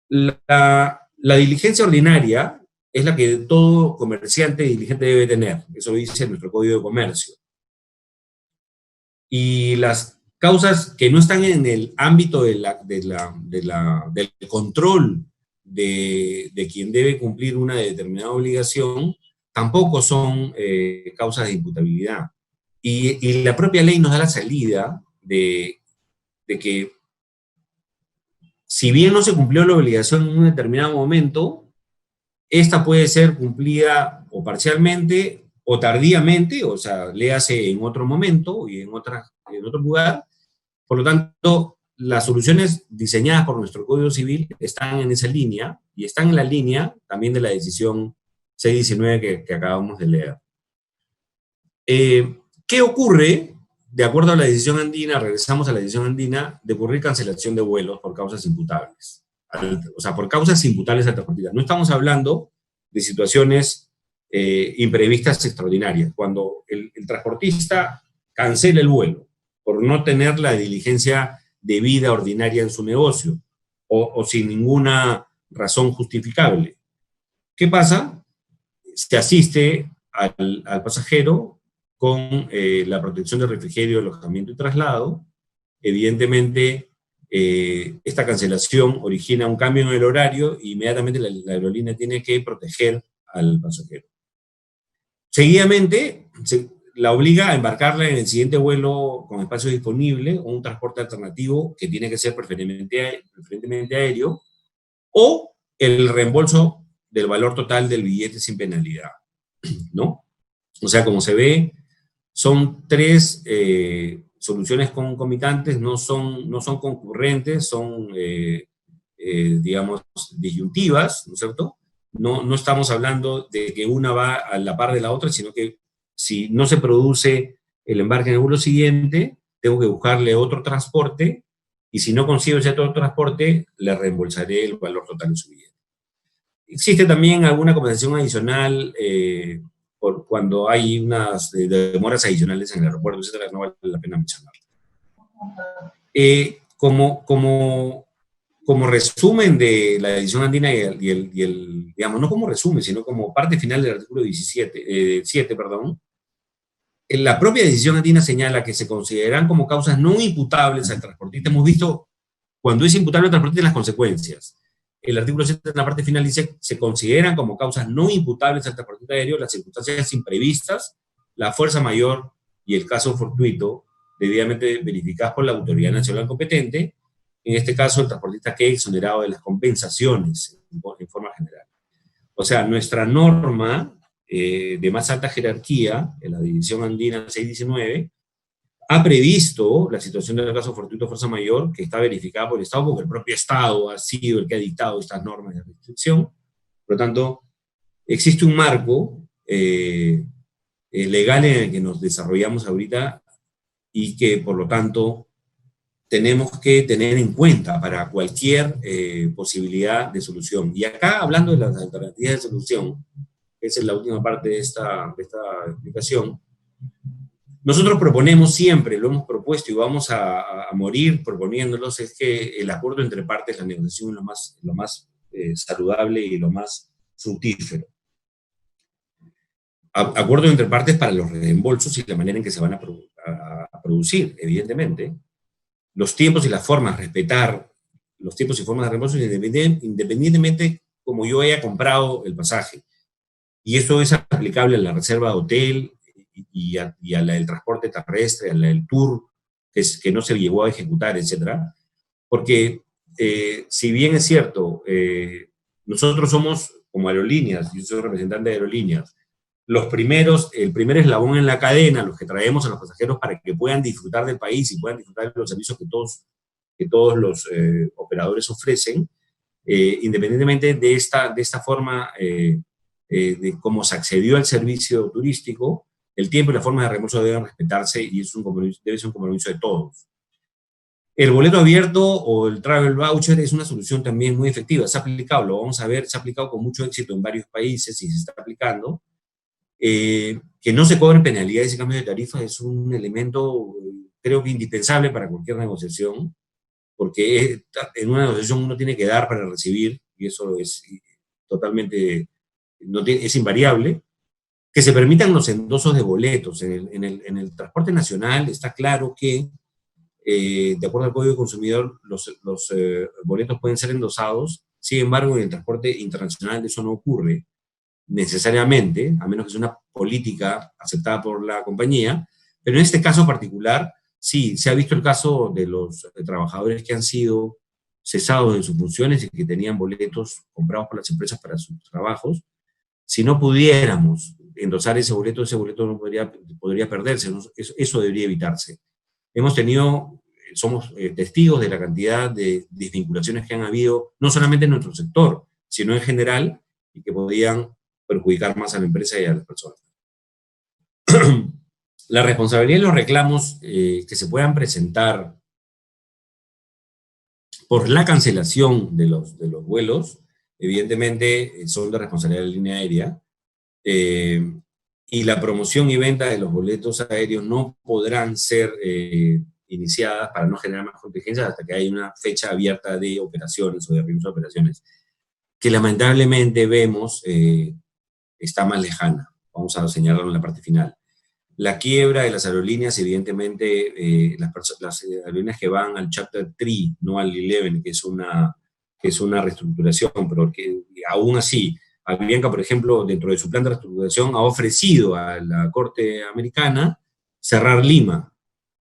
La diligencia ordinaria es la que todo comerciante diligente debe tener, eso lo dice nuestro Código de Comercio. Y las causas que no están en el ámbito del control de quien debe cumplir una determinada obligación, tampoco son causas de imputabilidad. Y la propia ley nos da la salida de que, si bien no se cumplió la obligación en un determinado momento, esta puede ser cumplida o parcialmente o tardíamente, o sea, léase en otro momento y en otro lugar. Por lo tanto, las soluciones diseñadas por nuestro Código Civil están en esa línea, y están en la línea también de la decisión 619 que acabamos de leer. ¿Qué ocurre? De acuerdo a la decisión andina, regresamos a la decisión andina, de ocurrir cancelación de vuelos por causas imputables. O sea, por causas imputables al transportista. No estamos hablando de situaciones imprevistas extraordinarias. Cuando el transportista cancela el vuelo por no tener la diligencia debida ordinaria en su negocio, o sin ninguna razón justificable. ¿Qué pasa? Se asiste al pasajero con la protección de refrigerio, alojamiento y traslado. Evidentemente, esta cancelación origina un cambio en el horario y inmediatamente la aerolínea tiene que proteger al pasajero. Seguidamente, la obliga a embarcarla en el siguiente vuelo con espacio disponible, o un transporte alternativo que tiene que ser preferentemente aéreo, o el reembolso del valor total del billete sin penalidad, ¿no? O sea, como se ve, son tres soluciones concomitantes, no son concurrentes, son, digamos, disyuntivas, ¿no es cierto? No estamos hablando de que una va a la par de la otra, sino que si no se produce el embarque en el vuelo siguiente, tengo que buscarle otro transporte, y si no consigo ese otro transporte, le reembolsaré el valor total de su billete. Existe también alguna compensación adicional por cuando hay unas demoras adicionales en el aeropuerto, etcétera, no vale la pena mencionar. Como resumen de la decisión andina digamos, no como resumen, sino como parte final del artículo 7, la propia decisión andina señala que se consideran como causas no imputables al transportista. Hemos visto, cuando es imputable al transportista, las consecuencias. El artículo 7 en la parte final dice, se consideran como causas no imputables al transportista aéreo las circunstancias imprevistas, la fuerza mayor y el caso fortuito, debidamente verificadas por la autoridad nacional competente. En este caso, el transportista queda exonerado de las compensaciones en forma general. O sea, nuestra norma de más alta jerarquía, en la división andina 619, ha previsto la situación del caso fortuito fuerza mayor, que está verificada por el Estado, porque el propio Estado ha sido el que ha dictado estas normas de restricción. Por lo tanto, existe un marco legal en el que nos desarrollamos ahorita, y que, por lo tanto, tenemos que tener en cuenta para cualquier posibilidad de solución. Y acá, hablando de las alternativas de solución, esa es la última parte de esta explicación, nosotros proponemos siempre, lo hemos propuesto y vamos a morir proponiéndolos, es que el acuerdo entre partes, la negociación es lo más saludable y lo más fructífero. Acuerdo entre partes para los reembolsos y la manera en que se van a producir, evidentemente. Los tiempos y las formas, respetar los tiempos y formas de reembolso independientemente como yo haya comprado el pasaje. Y eso es aplicable a la reserva de hotel y a la del transporte terrestre, a la del tour, que no se llegó a ejecutar, etc. Porque si bien es cierto, nosotros somos como aerolíneas, yo soy representante de aerolíneas, el primer eslabón en la cadena, los que traemos a los pasajeros para que puedan disfrutar del país y puedan disfrutar de los servicios que todos los operadores ofrecen, independientemente de esta forma de cómo se accedió al servicio turístico, el tiempo y la forma de reembolso deben respetarse, y debe ser un compromiso de todos. El boleto abierto o el travel voucher es una solución también muy efectiva, se ha aplicado, lo vamos a ver, se ha aplicado con mucho éxito en varios países y se está aplicando. Que no se cobren penalidades y cambios de tarifa es un elemento, creo que indispensable para cualquier negociación, porque en una negociación uno tiene que dar para recibir, y eso es totalmente, es invariable. Que se permitan los endosos de boletos. En el transporte nacional está claro que, de acuerdo al Código del Consumidor, los boletos pueden ser endosados. Sin embargo, en el transporte internacional eso no ocurre necesariamente, a menos que sea una política aceptada por la compañía, pero en este caso particular, sí, se ha visto el caso de los trabajadores que han sido cesados de sus funciones y que tenían boletos comprados por las empresas para sus trabajos. Si no pudiéramos endosar ese boleto no podría perderse, ¿no? Eso debería evitarse. Hemos tenido somos testigos de la cantidad de desvinculaciones que han habido, no solamente en nuestro sector, sino en general, y que podían perjudicar más a la empresa y a las personas. La responsabilidad de los reclamos que se puedan presentar por la cancelación de los vuelos, evidentemente son de responsabilidad de la línea aérea, y la promoción y venta de los boletos aéreos no podrán ser iniciadas para no generar más contingencias hasta que haya una fecha abierta de operaciones o de regreso de operaciones, que lamentablemente vemos está más lejana. Vamos a señalarlo en la parte final. La quiebra de las aerolíneas, evidentemente, las aerolíneas que van al Chapter 3, no al 11, que es una reestructuración, pero que aún así, Avianca, por ejemplo, dentro de su plan de reestructuración, ha ofrecido a la Corte Americana cerrar Lima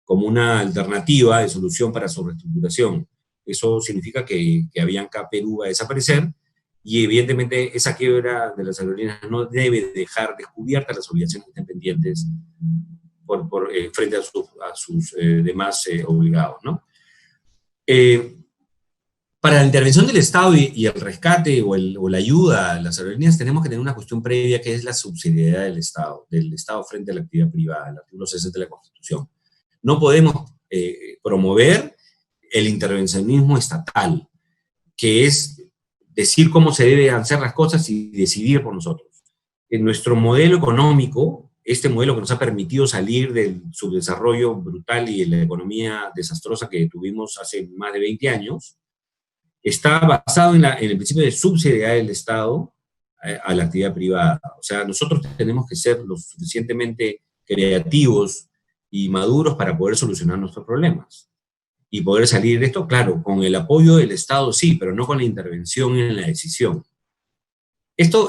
como una alternativa de solución para su reestructuración. Eso significa que Avianca Perú va a desaparecer, y evidentemente esa quiebra de las aerolíneas no debe dejar descubiertas las obligaciones que estén pendientes frente a sus demás obligados, ¿no? Para la intervención del Estado y el rescate o la ayuda a las aerolíneas, tenemos que tener una cuestión previa, que es la subsidiariedad del Estado frente a la actividad privada, el artículo 60 de la Constitución. No podemos promover el intervencionismo estatal, que es decir cómo se deben hacer las cosas y decidir por nosotros. En nuestro modelo económico, este modelo que nos ha permitido salir del subdesarrollo brutal y de la economía desastrosa que tuvimos hace más de 20 años, está basado en el principio de subsidiariedad del Estado a la actividad privada. O sea, nosotros tenemos que ser lo suficientemente creativos y maduros para poder solucionar nuestros problemas y poder salir de esto, claro, con el apoyo del Estado sí, pero no con la intervención en la decisión. Esto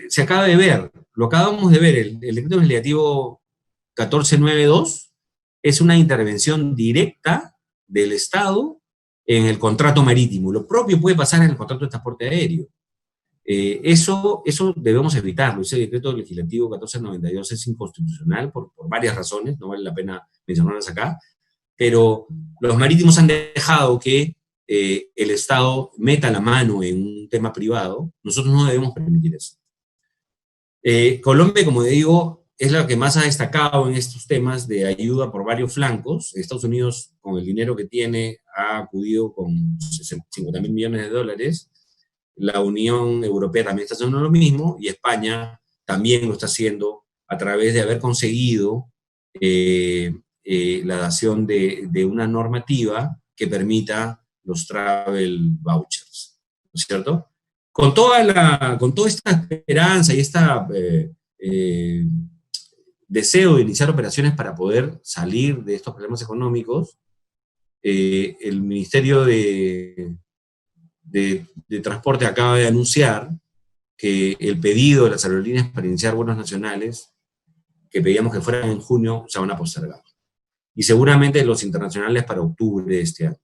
se acaba de ver, lo acabamos de ver, el decreto legislativo 1492 es una intervención directa del Estado en el contrato marítimo. Lo propio puede pasar en el contrato de transporte aéreo. Eso debemos evitarlo. Ese decreto legislativo 1492 es inconstitucional por varias razones, no vale la pena mencionarlas acá, pero los marítimos han dejado que el Estado meta la mano en un tema privado. Nosotros no debemos permitir eso. Colombia, como digo, es la que más ha destacado en estos temas de ayuda por varios flancos. Estados Unidos, con el dinero que tiene, ha acudido con 50.000 millones de dólares. La Unión Europea también está haciendo lo mismo, y España también lo está haciendo a través de haber conseguido la dación de una normativa que permita los travel vouchers, ¿no es cierto? Con toda esta esperanza y deseo de iniciar operaciones para poder salir de estos problemas económicos, el Ministerio de Transporte acaba de anunciar que el pedido de las aerolíneas para iniciar vuelos nacionales, que pedíamos que fueran en junio, se van a postergar. Y seguramente los internacionales para octubre de este año.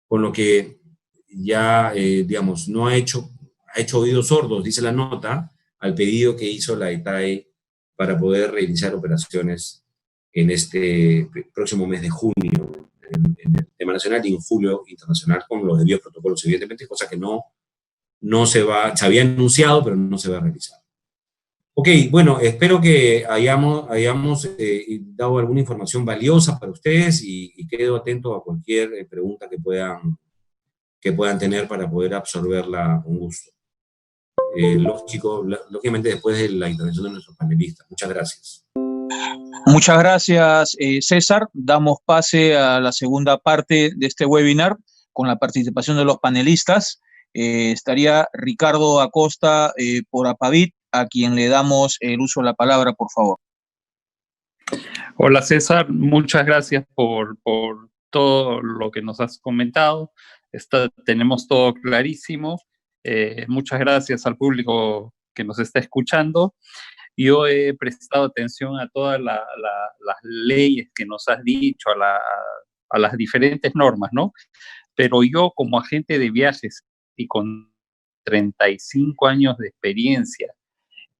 Con lo que ya, digamos, ha hecho oídos sordos, dice la nota, al pedido que hizo la ETAE para poder reiniciar operaciones en este próximo mes de junio, en el tema nacional, y en julio internacional, con los debidos protocolos, evidentemente, cosa que se había anunciado, pero no se va a realizar. Ok, bueno, espero que hayamos dado alguna información valiosa para ustedes, y quedo atento a cualquier pregunta que puedan tener para poder absorberla con gusto. Lógicamente después de la intervención de nuestros panelistas. Muchas gracias. Muchas gracias, César. Damos pase a la segunda parte de este webinar con la participación de los panelistas. Estaría Ricardo Acosta por Apavit, a quien le damos el uso de la palabra, por favor. Hola César, muchas gracias por todo lo que nos has comentado. Tenemos todo clarísimo. Muchas gracias al público que nos está escuchando. Yo he prestado atención a todas las leyes que nos has dicho, a las diferentes normas, ¿no? Pero yo, como agente de viajes y con 35 años de experiencia,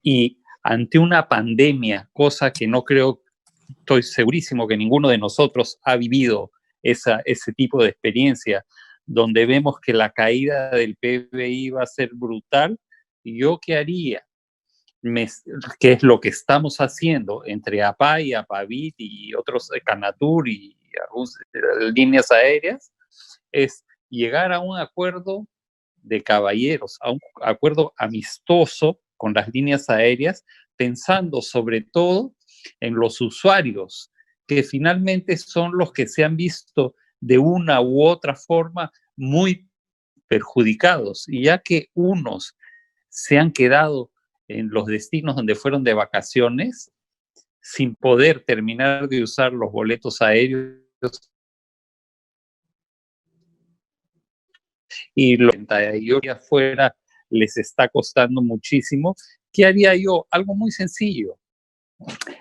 y ante una pandemia, cosa que no creo, estoy segurísimo que ninguno de nosotros ha vivido ese tipo de experiencia, donde vemos que la caída del PBI va a ser brutal. ¿Yo qué haría? ¿Qué es lo que estamos haciendo entre APAI, APAVIT y otros, Canatur y algunas líneas aéreas? Es llegar a un acuerdo de caballeros, a un acuerdo amistoso con las líneas aéreas, pensando sobre todo en los usuarios, que finalmente son los que se han visto de una u otra forma muy perjudicados, y ya que unos se han quedado en los destinos donde fueron de vacaciones sin poder terminar de usar los boletos aéreos y lo que afuera les está costando muchísimo. ¿Qué haría yo? Algo muy sencillo.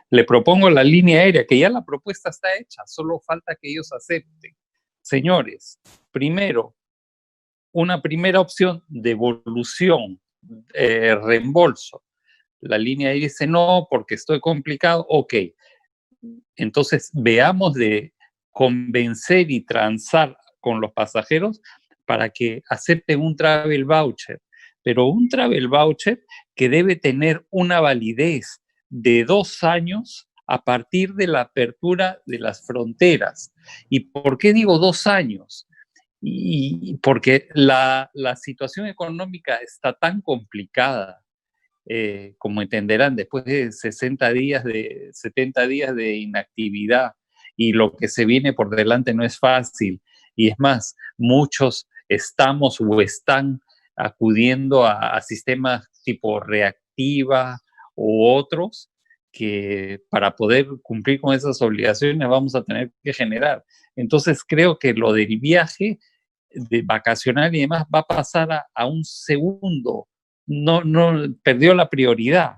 Le propongo a la línea aérea, que ya la propuesta está hecha, solo falta que ellos acepten. Señores, primero, una primera opción, devolución, reembolso. La línea aérea dice no, porque estoy complicado. Ok, entonces veamos de convencer y transar con los pasajeros para que acepten un travel voucher, pero un travel voucher que debe tener una validez de 2 años a partir de la apertura de las fronteras. ¿Y por qué digo 2 años? Y porque la situación económica está tan complicada, como entenderán, después de 70 días de inactividad, y lo que se viene por delante no es fácil. Y es más, muchos estamos o están acudiendo a sistemas tipo reactiva u otros, que para poder cumplir con esas obligaciones vamos a tener que generar. Entonces creo que lo del viaje de vacacional y demás va a pasar a un segundo, no perdió la prioridad.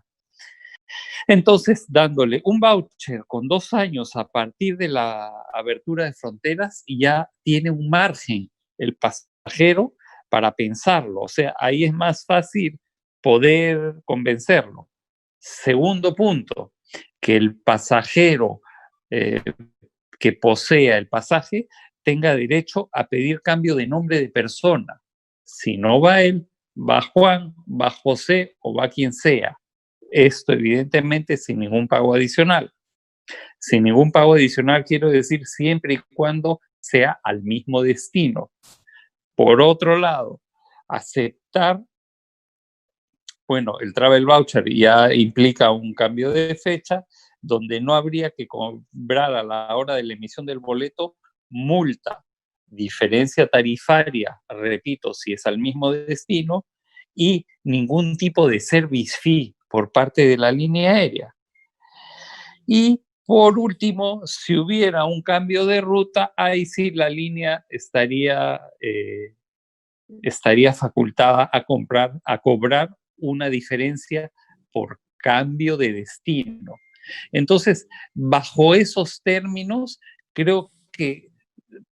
Entonces, dándole un voucher con 2 años a partir de la abertura de fronteras, ya tiene un margen el pasajero para pensarlo. O sea, ahí es más fácil poder convencerlo. Segundo punto, que el pasajero que posea el pasaje tenga derecho a pedir cambio de nombre de persona. Si no va él, va Juan, va José o va quien sea. Esto evidentemente sin ningún pago adicional. Sin ningún pago adicional quiero decir siempre y cuando sea al mismo destino. Por otro lado, aceptar, bueno, el travel voucher ya implica un cambio de fecha, donde no habría que cobrar a la hora de la emisión del boleto multa, diferencia tarifaria, repito, si es al mismo destino, y ningún tipo de service fee por parte de la línea aérea. Y por último, si hubiera un cambio de ruta, ahí sí la línea estaría facultada a cobrar una diferencia por cambio de destino. Entonces, bajo esos términos, creo que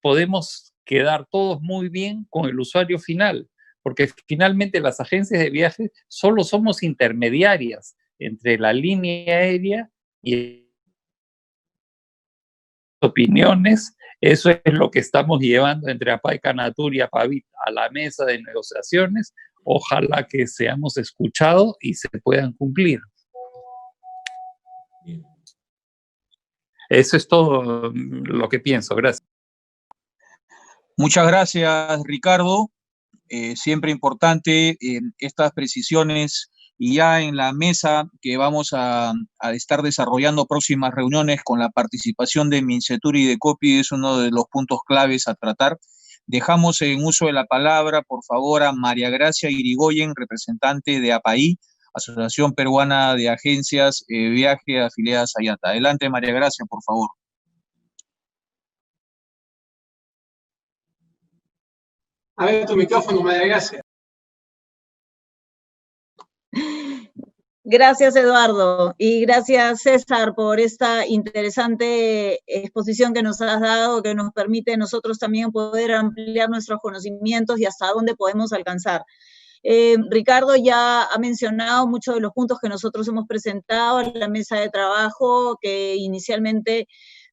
podemos quedar todos muy bien con el usuario final, porque finalmente las agencias de viajes solo somos intermediarias entre la línea aérea y opiniones. Eso es lo que estamos llevando entre APAI, Canatur y APAVIT a la mesa de negociaciones. Ojalá que seamos escuchados y se puedan cumplir. Bien. Eso es todo lo que pienso. Gracias. Muchas gracias, Ricardo. Siempre importante estas precisiones, y ya en la mesa que vamos a estar desarrollando próximas reuniones con la participación de Mincetur y de Copi es uno de los puntos claves a tratar. Dejamos en uso de la palabra, por favor, a María Gracia Irigoyen, representante de APAI, Asociación Peruana de Agencias Viaje afiliadas a IATA. Adelante, María Gracia, por favor. A ver tu micrófono, María Gracia. Gracias, Eduardo, y gracias, César, por esta interesante exposición que nos has dado, que nos permite nosotros también poder ampliar nuestros conocimientos y hasta dónde podemos alcanzar. Ricardo ya ha mencionado muchos de los puntos que nosotros hemos presentado en la mesa de trabajo, que inicialmente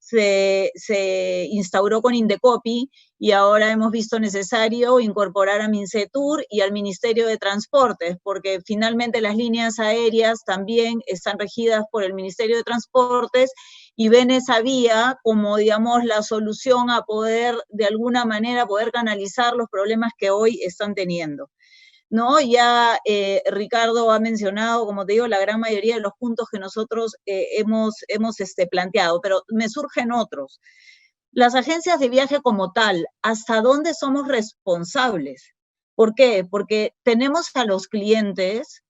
se instauró con Indecopi y ahora hemos visto necesario incorporar a Mincetur y al Ministerio de Transportes, porque finalmente las líneas aéreas también están regidas por el Ministerio de Transportes y ven esa vía como, digamos, la solución a poder, de alguna manera, poder canalizar los problemas que hoy están teniendo, ¿no? Ya Ricardo ha mencionado, como te digo, la gran mayoría de los puntos que nosotros hemos planteado, pero me surgen otros. Las agencias de viaje como tal, ¿hasta dónde somos responsables? ¿Por qué? Porque tenemos a los clientes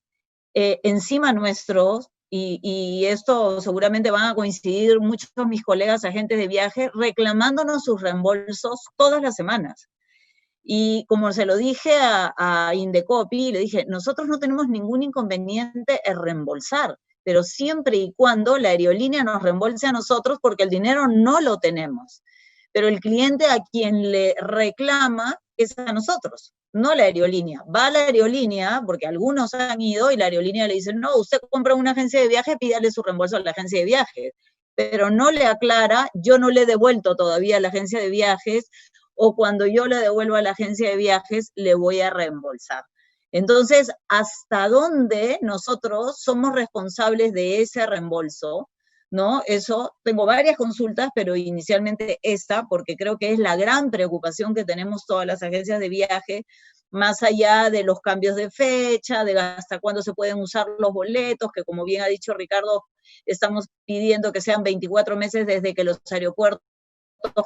encima nuestros, y esto seguramente van a coincidir muchos de mis colegas agentes de viaje, reclamándonos sus reembolsos todas las semanas. Y como se lo dije a Indecopi, le dije, nosotros no tenemos ningún inconveniente en reembolsar, pero siempre y cuando la aerolínea nos reembolse a nosotros, porque el dinero no lo tenemos. Pero el cliente a quien le reclama es a nosotros, no la aerolínea. Va a la aerolínea, porque algunos han ido, y la aerolínea le dice, no, usted compra una agencia de viaje, pídale su reembolso a la agencia de viajes. Pero no le aclara, yo no le he devuelto todavía a la agencia de viajes, o cuando yo le devuelvo a la agencia de viajes, le voy a reembolsar. Entonces, ¿hasta dónde nosotros somos responsables de ese reembolso? ¿No? Eso, tengo varias consultas, pero inicialmente esta, porque creo que es la gran preocupación que tenemos todas las agencias de viaje, más allá de los cambios de fecha, de hasta cuándo se pueden usar los boletos, que como bien ha dicho Ricardo, estamos pidiendo que sean 24 meses desde que los aeropuertos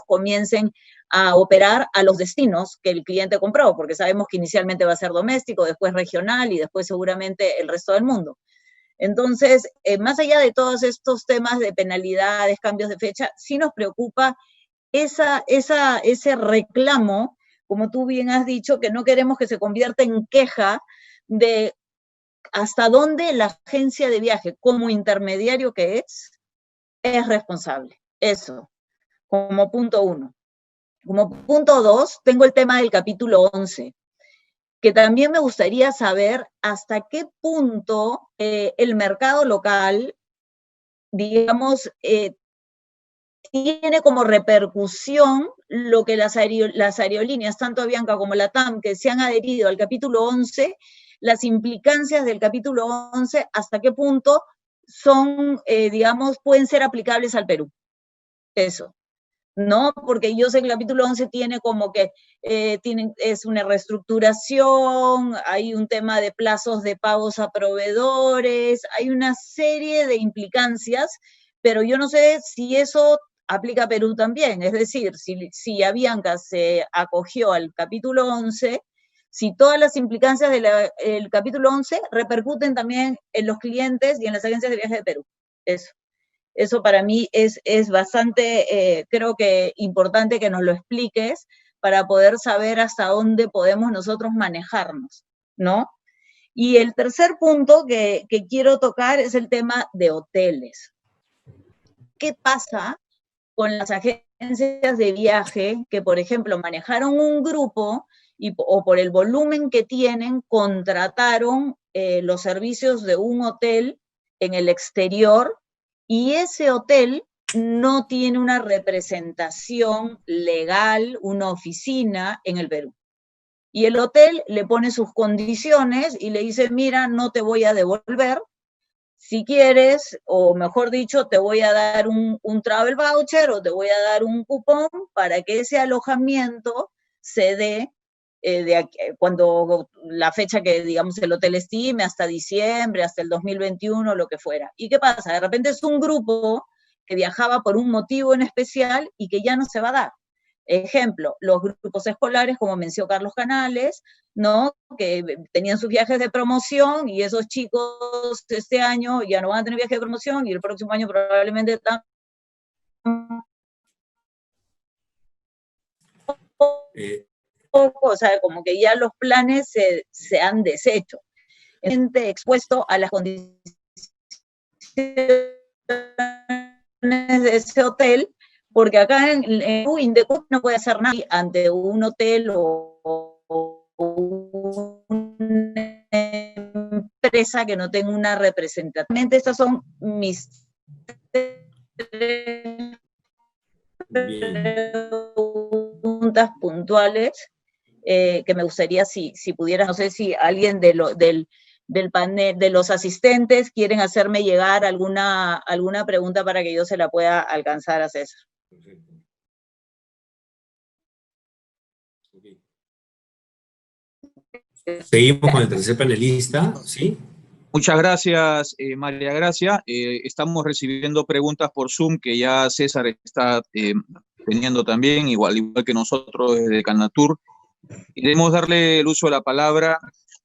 comiencen a operar a los destinos que el cliente compró, porque sabemos que inicialmente va a ser doméstico, después regional y después seguramente el resto del mundo. Entonces, más allá de todos estos temas de penalidades, cambios de fecha, sí nos preocupa ese reclamo, como tú bien has dicho, que no queremos que se convierta en queja de hasta dónde la agencia de viaje, como intermediario que es responsable. Eso, como punto 1. Como punto 2, tengo el tema del capítulo 11, que también me gustaría saber hasta qué punto el mercado local, digamos, tiene como repercusión lo que las aerolíneas, tanto Avianca como la TAM, que se han adherido al capítulo 11, las implicancias del capítulo 11, hasta qué punto son, digamos, pueden ser aplicables al Perú. Eso. ¿No? Porque yo sé que el capítulo 11 tiene como que es una reestructuración, hay un tema de plazos de pagos a proveedores, hay una serie de implicancias, pero yo no sé si eso aplica a Perú también, es decir, si Avianca se acogió al capítulo 11, si todas las implicancias del capítulo 11 repercuten también en los clientes y en las agencias de viaje de Perú. Eso para mí es bastante, creo que importante que nos lo expliques para poder saber hasta dónde podemos nosotros manejarnos, ¿no? Y el tercer punto que quiero tocar es el tema de hoteles. ¿Qué pasa con las agencias de viaje que, por ejemplo, manejaron un grupo o por el volumen que tienen, contrataron los servicios de un hotel en el exterior, y ese hotel no tiene una representación legal, una oficina en el Perú? Y el hotel le pone sus condiciones y le dice, mira, no te voy a devolver, si quieres, o mejor dicho, te voy a dar un travel voucher o te voy a dar un cupón para que ese alojamiento se dé cuando la fecha que, digamos, el hotel estime, hasta diciembre, hasta el 2021, lo que fuera. ¿Y qué pasa? De repente es un grupo que viajaba por un motivo en especial y que ya no se va a dar. Ejemplo, los grupos escolares, como mencionó Carlos Canales, ¿no? Que tenían sus viajes de promoción y esos chicos este año ya no van a tener viaje de promoción y el próximo año probablemente o sea, como que ya los planes se han deshecho. Gente expuesto a las condiciones de ese hotel, porque acá en Indecopi no puede hacer nada ante un hotel o una empresa que no tenga una representación. Estas son mis preguntas puntuales que me gustaría si pudiera, no sé si alguien del panel, de los asistentes, quieren hacerme llegar alguna pregunta para que yo se la pueda alcanzar a César. Perfecto. Okay. Seguimos con el tercer panelista, ¿sí? Muchas gracias, María Gracia. Estamos recibiendo preguntas por Zoom que ya César está teniendo también, igual que nosotros desde Canatur. Queremos darle el uso de la palabra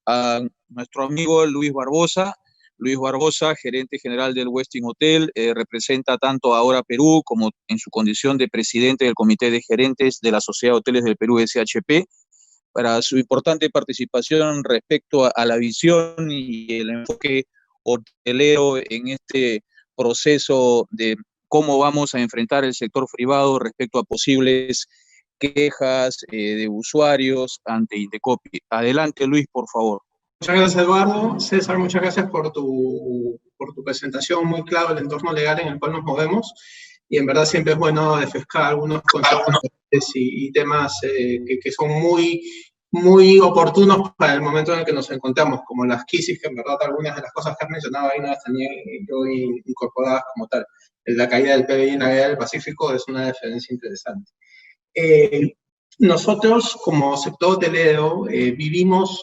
a nuestro amigo Luis Barbosa. Luis Barbosa, gerente general del Westin Hotel, representa tanto Ahora Perú como en su condición de presidente del Comité de Gerentes de la Sociedad de Hoteles del Perú, SHP, para su importante participación respecto a la visión y el enfoque hotelero en este proceso de cómo vamos a enfrentar el sector privado respecto a posibles quejas de usuarios ante Indecopi. Adelante, Luis, por favor. Muchas gracias, Eduardo. César, muchas gracias por tu presentación, muy claro el entorno legal en el cual nos movemos. Y en verdad siempre es bueno refrescar algunos conceptos y temas que son muy oportunos para el momento en el que nos encontramos, como las crisis, que en verdad algunas de las cosas que has mencionado ahí no las tenía yo incorporadas como tal. La caída del PBI en la guerra del Pacífico es una diferencia interesante. Nosotros, como sector hotelero, vivimos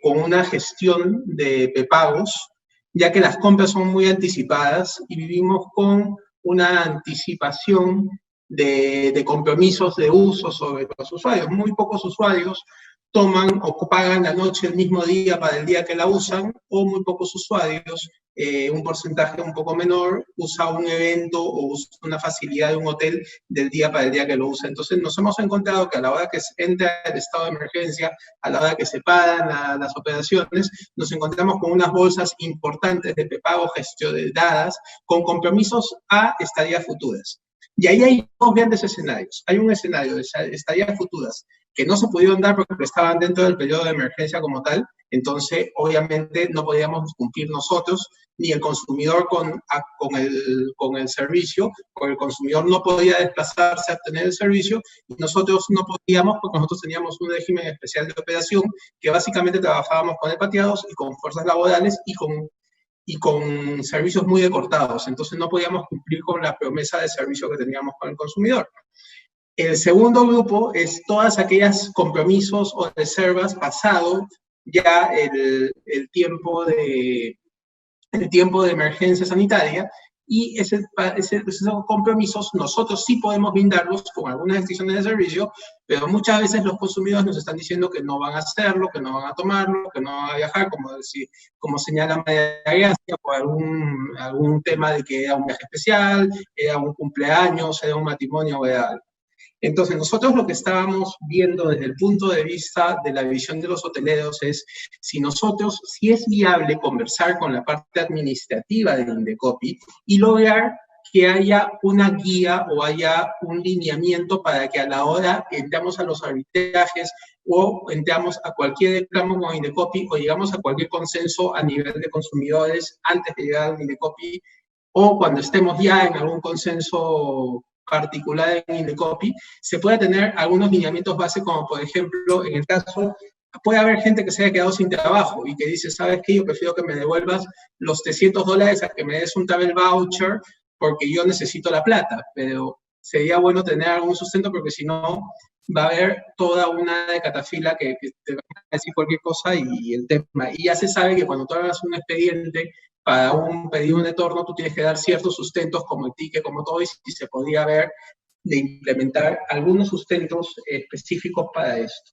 con una gestión de prepagos, ya que las compras son muy anticipadas y vivimos con una anticipación de compromisos de uso sobre los usuarios. Muy pocos usuarios toman o pagan la noche el mismo día para el día que la usan, o muy pocos usuarios, un porcentaje un poco menor, usa un evento o usa una facilidad de un hotel del día para el día que lo usa. Entonces nos hemos encontrado que a la hora que entra el estado de emergencia, a la hora que se paran las operaciones, nos encontramos con unas bolsas importantes de prepago gestionadas con compromisos a estadías futuras. Y ahí hay dos grandes escenarios. Hay un escenario de estadías futuras que no se pudieron dar porque estaban dentro del periodo de emergencia como tal, entonces obviamente no podíamos cumplir nosotros ni el consumidor con el servicio, porque el consumidor no podía desplazarse a obtener el servicio y nosotros no podíamos porque nosotros teníamos un régimen especial de operación que básicamente trabajábamos con expatriados y con fuerzas laborales y con servicios muy decortados, entonces no podíamos cumplir con la promesa de servicio que teníamos con el consumidor. El segundo grupo es todas aquellas compromisos o reservas pasado ya el tiempo de emergencia sanitaria, y esos compromisos nosotros sí podemos brindarlos con algunas restricciones de servicio, pero muchas veces los consumidores nos están diciendo que no van a hacerlo, que no van a tomarlo, que no van a viajar, como señala María Gracia, por algún tema de que era un viaje especial, era un cumpleaños, era un matrimonio o era algo. Entonces, nosotros lo que estábamos viendo desde el punto de vista de la visión de los hoteleros es si es viable conversar con la parte administrativa de Indecopi y lograr que haya una guía o haya un lineamiento para que a la hora que entramos a los arbitrajes o entramos a cualquier reclamo con Indecopi o llegamos a cualquier consenso a nivel de consumidores antes de llegar a Indecopi, o cuando estemos ya en algún consenso particular en Indecopi, se puede tener algunos lineamientos base, como por ejemplo, en el caso, puede haber gente que se haya quedado sin trabajo y que dice, ¿sabes qué? Yo prefiero que me devuelvas los $300 a que me des un travel voucher porque yo necesito la plata, pero sería bueno tener algún sustento porque si no va a haber toda una de catafila que te van a decir cualquier cosa y el tema. Y ya se sabe que cuando tú hagas un expediente para un pedido de entorno, tú tienes que dar ciertos sustentos como el ticket, como todo, y si se podría ver de implementar algunos sustentos específicos para esto.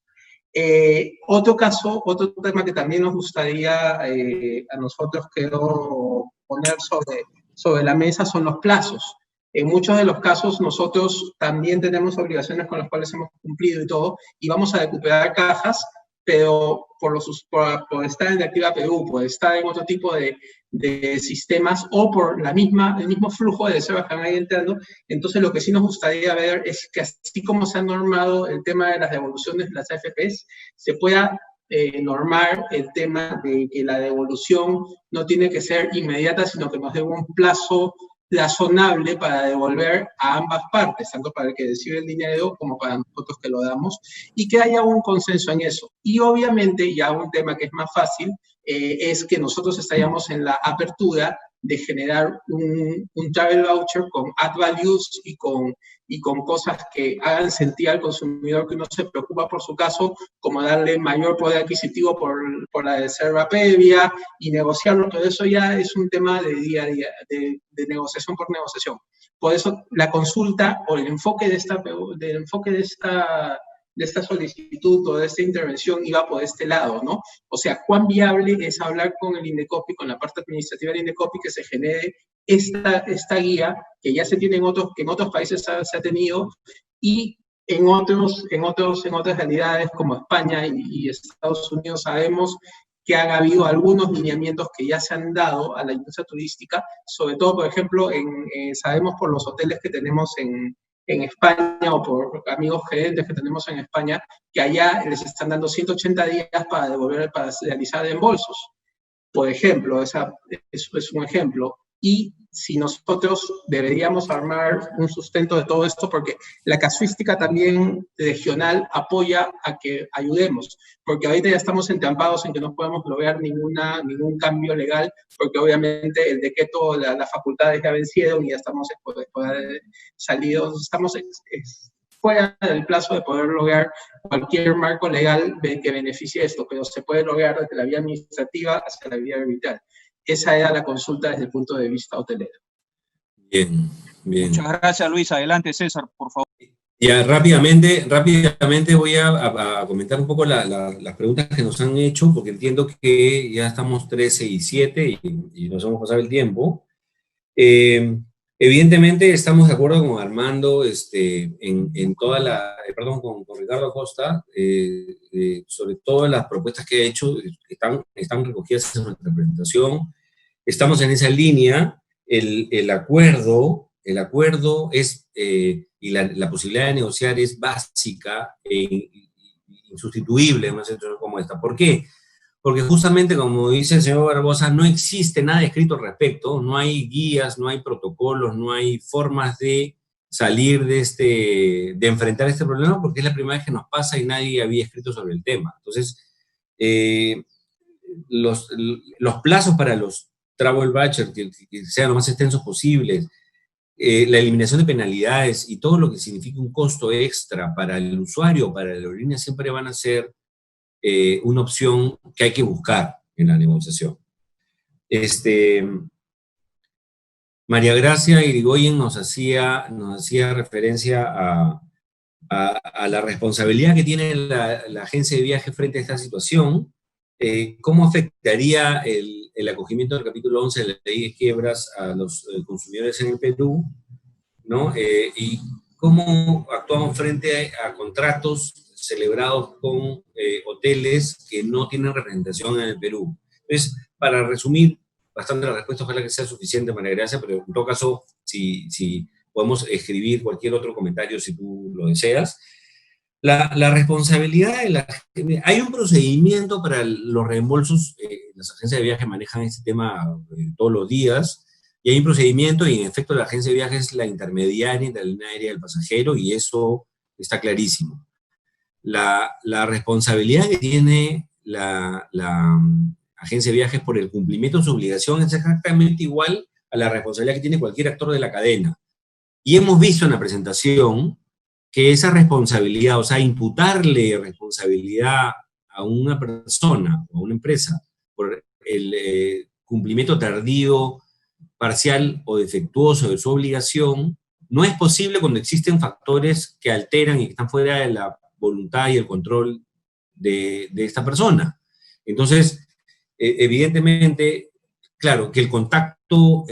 Otro tema que también nos gustaría a nosotros poner sobre la mesa son los plazos. En muchos de los casos nosotros también tenemos obligaciones con las cuales hemos cumplido y todo, y vamos a recuperar cajas, pero por estar en Activa Perú, por estar en otro tipo de sistemas o por el mismo flujo de reservas que van ahí entrando. Entonces lo que sí nos gustaría ver es que así como se ha normado el tema de las devoluciones de las AFPs, se pueda normar el tema de que la devolución no tiene que ser inmediata, sino que nos dé un plazo razonable para devolver a ambas partes, tanto para el que recibe el dinero como para nosotros que lo damos, y que haya un consenso en eso. Y obviamente, ya un tema que es más fácil, es que nosotros estaríamos en la apertura de generar un travel voucher con ad values y con cosas que hagan sentir al consumidor que uno se preocupa por su caso, como darle mayor poder adquisitivo por la reserva previa y negociarlo. Todo eso ya es un tema de día a día, de negociación por negociación. Por eso la consulta o el enfoque de esta solicitud o de esta intervención iba por este lado, ¿no? O sea, cuán viable es hablar con el INDECOPI, con la parte administrativa del INDECOPI, que se genere esta guía que ya se tiene que en otros países se ha tenido, y en otras realidades como España y Estados Unidos sabemos que han habido algunos lineamientos que ya se han dado a la industria turística, sobre todo, por ejemplo, sabemos por los hoteles que tenemos en España o por amigos gerentes que tenemos en España, que allá les están dando 180 días para realizar reembolsos. Por ejemplo, eso es un ejemplo. Y si nosotros deberíamos armar un sustento de todo esto, porque la casuística también regional apoya a que ayudemos, porque ahorita ya estamos entrampados en que no podemos lograr ningún cambio legal, porque obviamente el decreto, las facultades ya vencieron y ya estamos salidos, estamos fuera del plazo de poder lograr cualquier marco legal que beneficie esto, pero se puede lograr desde la vía administrativa hacia la vía arbitral. Esa era la consulta desde el punto de vista hotelero. Bien, bien. Muchas gracias, Luis. Adelante, César, por favor. Ya, rápidamente voy a comentar un poco las preguntas que nos han hecho, porque entiendo que ya estamos 13 y 7 y nos hemos pasado el tiempo. Evidentemente estamos de acuerdo con Armando en toda con Ricardo Acosta, sobre todas las propuestas que ha hecho, están recogidas en nuestra presentación. Estamos en esa línea. El acuerdo es, y la posibilidad de negociar es básica e insustituible en una situación como esta. ¿Por qué? Porque justamente, como dice el señor Barbosa, no existe nada escrito al respecto, no hay guías, no hay protocolos, no hay formas de salir de enfrentar este problema, porque es la primera vez que nos pasa y nadie había escrito sobre el tema. Entonces, los plazos para los travel vouchers que sean lo más extensos posibles, la eliminación de penalidades y todo lo que signifique un costo extra para el usuario, para la aerolínea, siempre van a ser una opción que hay que buscar en la negociación. María Gracia Irigoyen nos hacía referencia a la responsabilidad que tiene la agencia de viaje frente a esta situación. ¿Cómo afectaría el acogimiento del capítulo 11 de la ley de quiebras a los consumidores en el Perú, ¿no? Y cómo actuamos frente a contratos celebrados con hoteles que no tienen representación en el Perú? Entonces, para resumir bastante la respuesta, ojalá que sea suficiente, María Gracia, pero en todo caso, si podemos escribir cualquier otro comentario si tú lo deseas. La responsabilidad hay un procedimiento para los reembolsos, las agencias de viaje manejan este tema todos los días, y hay un procedimiento, y en efecto la agencia de viaje es la intermediaria entre la línea aérea y el pasajero, y eso está clarísimo. La responsabilidad que tiene la agencia de viajes por el cumplimiento de su obligación es exactamente igual a la responsabilidad que tiene cualquier actor de la cadena. Y hemos visto en la presentación que esa responsabilidad, o sea, imputarle responsabilidad a una persona o a una empresa por el cumplimiento tardío, parcial o defectuoso de su obligación, no es posible cuando existen factores que alteran y que están fuera de la voluntad y el control de esta persona. Entonces, evidentemente, claro, que el contacto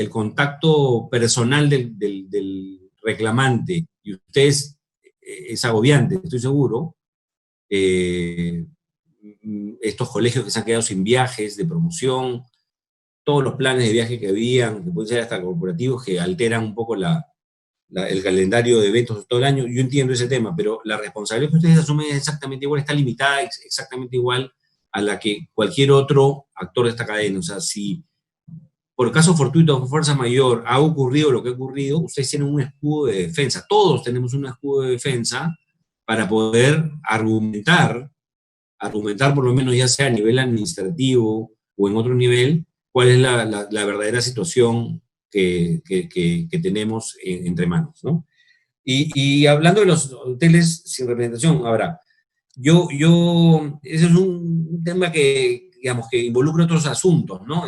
personal del reclamante y ustedes es agobiante, estoy seguro. Estos colegios que se han quedado sin viajes de promoción, todos los planes de viaje que habían, que pueden ser hasta corporativos, que alteran un poco el calendario de eventos de todo el año. Yo entiendo ese tema, pero la responsabilidad que ustedes asumen es exactamente igual, está limitada exactamente igual a la que cualquier otro actor de esta cadena. O sea, si por caso fortuito o fuerza mayor ha ocurrido lo que ha ocurrido, ustedes tienen un escudo de defensa, todos tenemos un escudo de defensa para poder argumentar por lo menos ya sea a nivel administrativo o en otro nivel, cuál es la verdadera situación que tenemos entre manos, ¿no? Y hablando de los hoteles sin representación, ahora, ese es un tema que, digamos, que involucra otros asuntos, ¿no?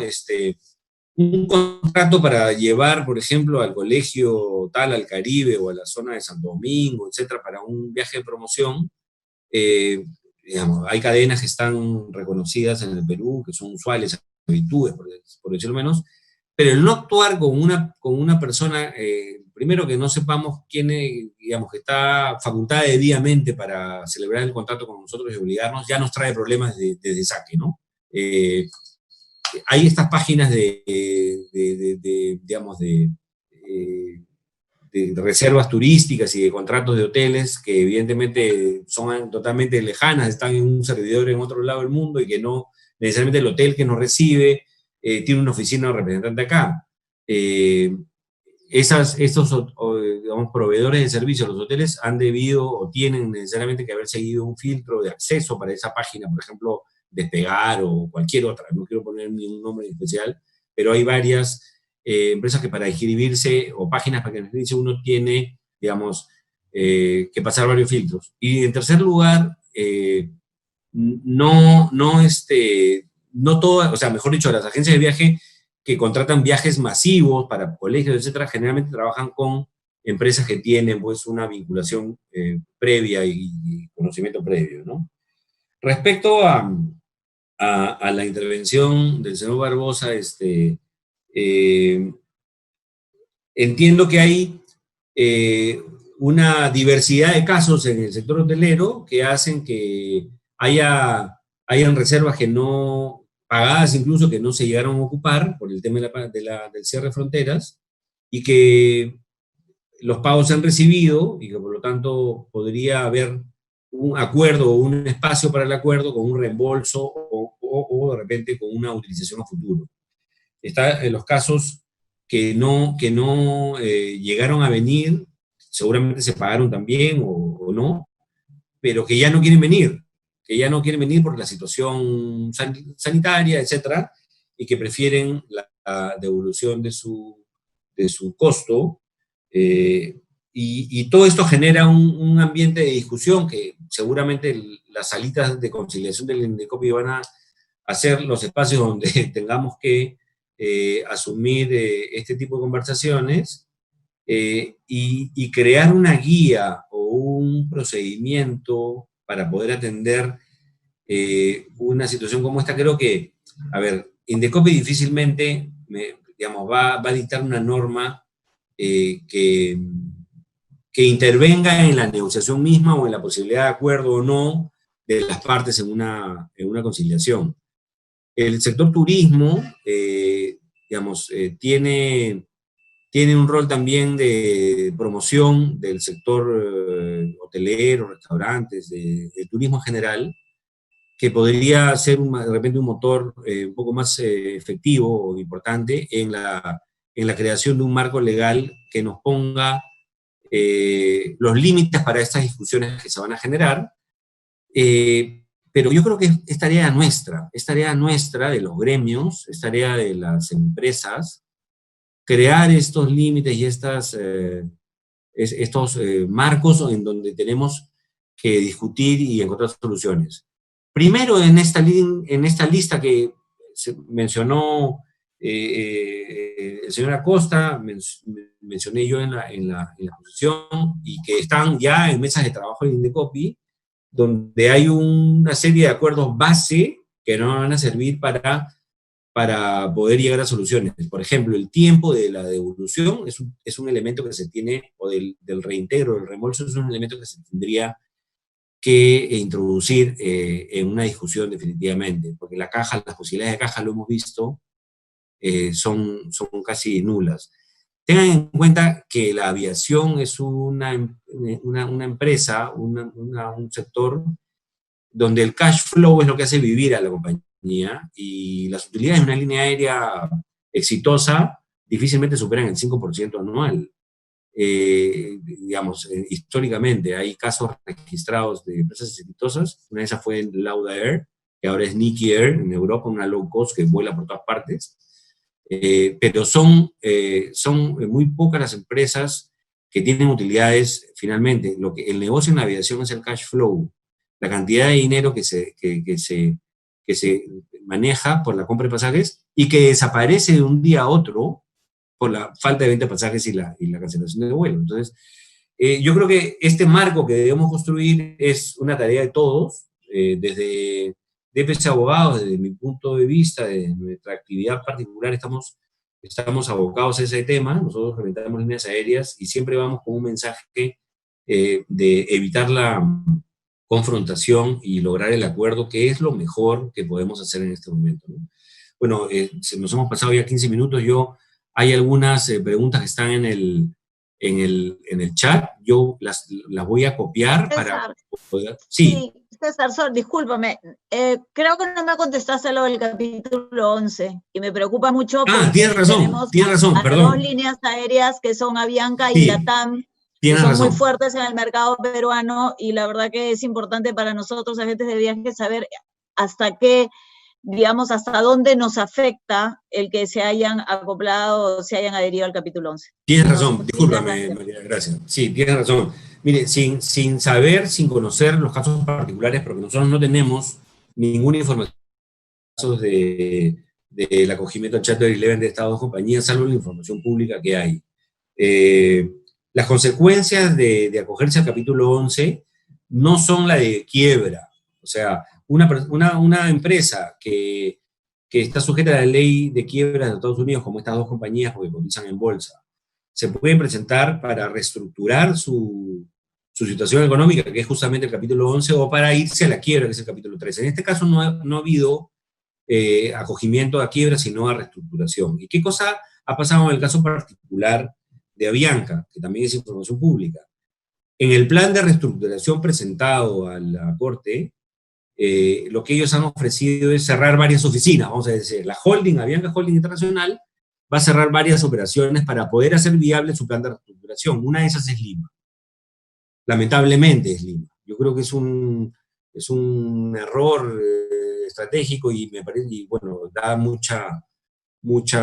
Un contrato para llevar, por ejemplo, al colegio tal, al Caribe o a la zona de Santo Domingo, etcétera, para un viaje de promoción, digamos, hay cadenas que están reconocidas en el Perú, que son usuales, habitudes, por decirlo menos, pero el no actuar con una persona, primero que no sepamos quién es, digamos, que está facultada debidamente para celebrar el contrato con nosotros y obligarnos, ya nos trae problemas desde saque, ¿no? Hay estas páginas digamos, de reservas turísticas y de contratos de hoteles que evidentemente son totalmente lejanas, están en un servidor en otro lado del mundo y que no necesariamente el hotel que nos recibe tiene una oficina o representante acá. Estos digamos, proveedores de servicios, los hoteles han debido o tienen necesariamente que haber seguido un filtro de acceso para esa página, por ejemplo, Despegar o cualquier otra, no quiero poner ningún nombre especial, pero hay varias empresas que para inscribirse, o páginas para que inscribirse uno tiene, digamos, que pasar varios filtros. Y en tercer lugar, no todas, o sea, mejor dicho, las agencias de viaje que contratan viajes masivos para colegios, etcétera, generalmente trabajan con empresas que tienen, pues, una vinculación previa y conocimiento previo, ¿no? Respecto a la intervención del señor Barbosa, entiendo que hay una diversidad de casos en el sector hotelero que hacen que hayan reservas que no, pagadas incluso, que no se llegaron a ocupar por el tema del cierre de fronteras, y que los pagos se han recibido y que por lo tanto podría haber un acuerdo o un espacio para el acuerdo con un reembolso o de repente con una utilización a futuro. Está en los casos que no llegaron a venir, seguramente se pagaron también o no, pero que ya no quieren venir por la situación sanitaria, etcétera, y que prefieren la devolución de su costo. Y todo esto genera un ambiente de discusión que seguramente las salitas de conciliación del INDECOPI van a ser los espacios donde tengamos que asumir este tipo de conversaciones y crear una guía o un procedimiento para poder atender una situación como esta. Creo que, a ver, INDECOPI difícilmente, digamos, va a dictar una norma que intervenga en la negociación misma o en la posibilidad de acuerdo o no de las partes en una conciliación. El sector turismo, digamos, tiene un rol también de promoción del sector hotelero, restaurantes, de turismo en general, que podría ser de repente un motor un poco más efectivo o importante en la creación de un marco legal que nos ponga los límites para estas discusiones que se van a generar, pero yo creo que es tarea nuestra de los gremios, es tarea de las empresas, crear estos límites y estos marcos en donde tenemos que discutir y encontrar soluciones. Primero, en esta lista que mencionó el señor Acosta, mencioné yo en la exposición, y que están ya en mesas de trabajo en INDECOPI, donde hay una serie de acuerdos base que nos van a servir para poder llegar a soluciones. Por ejemplo, el tiempo de la devolución es un elemento que se tiene, o del reintegro, del reembolso, es un elemento que se tendría que introducir en una discusión definitivamente, porque las posibilidades de caja, lo hemos visto, son casi nulas. Tengan en cuenta que la aviación es una empresa, un sector donde el cash flow es lo que hace vivir a la compañía, y las utilidades de una línea aérea exitosa difícilmente superan el 5% anual. Digamos, históricamente hay casos registrados de empresas exitosas. Una de esas fue Lauda Air, que ahora es Niki Air en Europa, una low cost que vuela por todas partes. Pero son muy pocas las empresas que tienen utilidades finalmente. El negocio en la aviación es el cash flow, la cantidad de dinero que se maneja por la compra de pasajes y que desaparece de un día a otro por la falta de venta de pasajes y la cancelación de vuelo. Entonces, yo creo que este marco que debemos construir es una tarea de todos, desde DPC Abogados, desde mi punto de vista, de nuestra actividad particular, estamos abocados a ese tema. Nosotros reventamos líneas aéreas y siempre vamos con un mensaje de evitar la confrontación y lograr el acuerdo, que es lo mejor que podemos hacer en este momento, ¿no? Bueno, nos hemos pasado ya 15 minutos. Hay algunas preguntas que están en el chat. Yo las voy a copiar para poder... Sí. César, discúlpame. Creo que no me contestaste lo del capítulo 11 y me preocupa mucho. Tienes razón, perdón. Dos líneas aéreas que son Avianca y LATAM, que son muy fuertes en el mercado peruano, y la verdad que es importante para nosotros, agentes de viaje, saber hasta qué, digamos, hasta dónde nos afecta el que se hayan acoplado o se hayan adherido al capítulo 11. Tienes razón, discúlpame, María, gracias. Sí, tienes razón. Mire, sin saber, sin conocer los casos particulares, porque nosotros no tenemos ninguna información del acogimiento al Chapter 11 de estas dos compañías, salvo la información pública que hay. Las consecuencias de acogerse al capítulo 11 no son la de quiebra. O sea, una empresa que está sujeta a la ley de quiebra de Estados Unidos, como estas dos compañías, porque cotizan en bolsa, se puede presentar para reestructurar su situación económica, que es justamente el capítulo 11, o para irse a la quiebra, que es el capítulo 13. En este caso no ha habido acogimiento a quiebra, sino a reestructuración. ¿Y qué cosa ha pasado en el caso particular de Avianca, que también es información pública? En el plan de reestructuración presentado a la Corte, lo que ellos han ofrecido es cerrar varias oficinas. Vamos a decir, la holding, Avianca Holding Internacional, va a cerrar varias operaciones para poder hacer viable su plan de reestructuración. Una de esas es Lima. Lamentablemente es Lima. Yo creo que es un error estratégico y me parece, y bueno, da mucha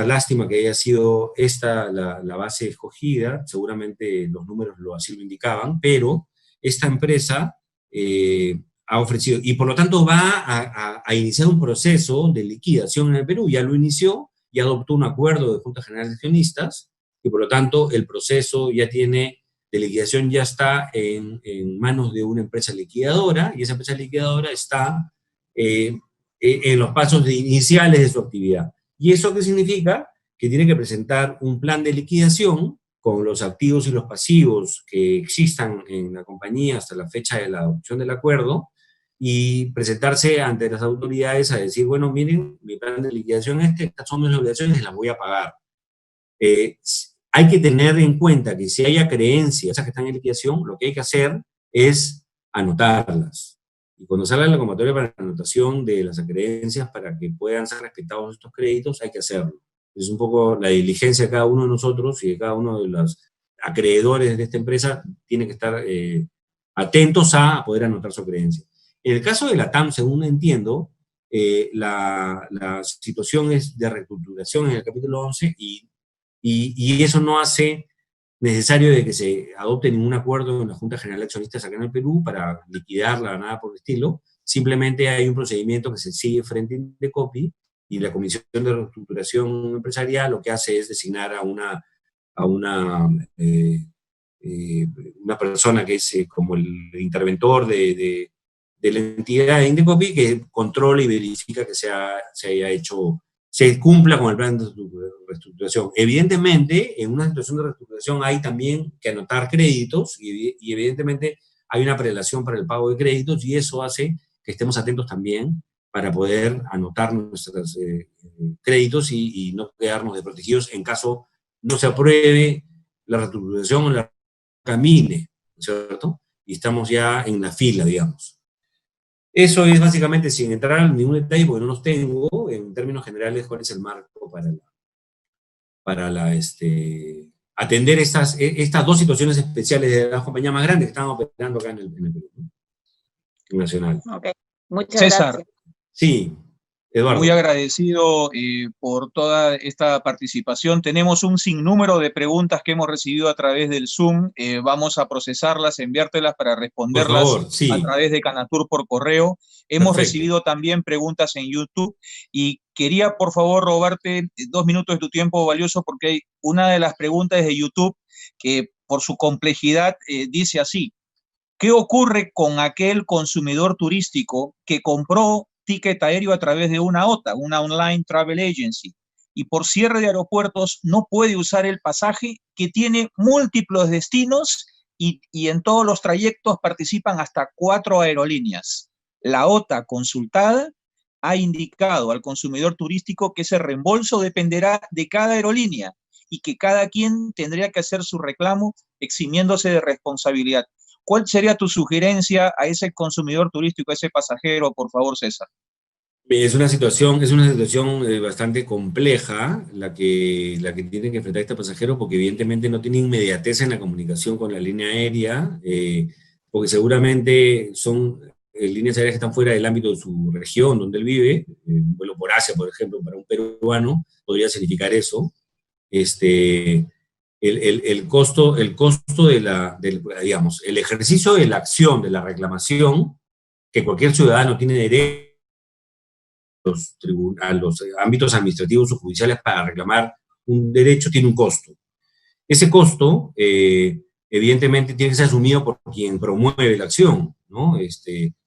lástima que haya sido esta la base escogida. Seguramente los números así lo indicaban, pero esta empresa ha ofrecido, y por lo tanto va a iniciar un proceso de liquidación en el Perú. Ya lo inició y adoptó un acuerdo de Junta General de Accionistas, y por lo tanto el proceso de liquidación ya está en manos de una empresa liquidadora, y esa empresa liquidadora está en los pasos iniciales de su actividad. ¿Y eso qué significa? Que tiene que presentar un plan de liquidación con los activos y los pasivos que existan en la compañía hasta la fecha de la adopción del acuerdo, y presentarse ante las autoridades a decir, bueno, miren, mi plan de liquidación estas son mis obligaciones y las voy a pagar. Hay que tener en cuenta que si hay acreencias que están en liquidación, lo que hay que hacer es anotarlas. Y cuando salga la convocatoria para la anotación de las acreencias para que puedan ser respetados estos créditos, hay que hacerlo. Es un poco la diligencia de cada uno de nosotros y de cada uno de los acreedores de esta empresa, tiene que estar atentos a poder anotar su acreencia. En el caso de LATAM, según entiendo, la situación es de reestructuración en el capítulo 11 y eso no hace necesario de que se adopte ningún acuerdo en la Junta General de Accionistas acá en el Perú para liquidarla, nada por el estilo. Simplemente hay un procedimiento que se sigue frente a Indecopi, y la Comisión de Reestructuración Empresarial lo que hace es designar a una persona que es como el interventor de la entidad de Indecopi, que controla y verifica que se cumpla con el plan de reestructuración. Evidentemente, en una situación de reestructuración hay también que anotar créditos y evidentemente hay una prelación para el pago de créditos, y eso hace que estemos atentos también para poder anotar nuestros créditos y no quedarnos desprotegidos en caso no se apruebe la reestructuración o la camine, ¿cierto? Y estamos ya en la fila, digamos. Eso es básicamente, sin entrar en ningún detalle, porque no los tengo, en términos generales, cuál es el marco atender estas dos situaciones especiales de las compañías más grandes que están operando acá en el Perú, ¿no? Nacional. Ok, muchas César. gracias. Sí, Eduardo. Muy agradecido por toda esta participación. Tenemos un sinnúmero de preguntas que hemos recibido a través del Zoom. Vamos a procesarlas, enviártelas para responderlas por favor, sí. a través de Canatur por correo. Hemos Perfecto. recibido también preguntas en YouTube y quería, por favor, robarte 2 minutos de tu tiempo valioso porque hay una de las preguntas de YouTube que por su complejidad dice así: ¿qué ocurre con aquel consumidor turístico que compró ticket aéreo a través de una OTA, una Online Travel Agency, y por cierre de aeropuertos no puede usar el pasaje que tiene múltiples destinos y en todos los trayectos participan hasta 4 aerolíneas? La OTA consultada ha indicado al consumidor turístico que ese reembolso dependerá de cada aerolínea y que cada quien tendría que hacer su reclamo eximiéndose de responsabilidad. ¿Cuál sería tu sugerencia a ese consumidor turístico, a ese pasajero, por favor, César? Es una situación bastante compleja la que tiene que enfrentar este pasajero, porque evidentemente no tiene inmediatez en la comunicación con la línea aérea, porque seguramente son líneas aéreas que están fuera del ámbito de su región donde él vive. Un vuelo por Asia, por ejemplo, para un peruano podría significar eso. El costo digamos, el ejercicio de la acción, de la reclamación, que cualquier ciudadano tiene derecho a los ámbitos administrativos o judiciales para reclamar un derecho, tiene un costo. Ese costo, evidentemente, tiene que ser asumido por quien promueve la acción, ¿no?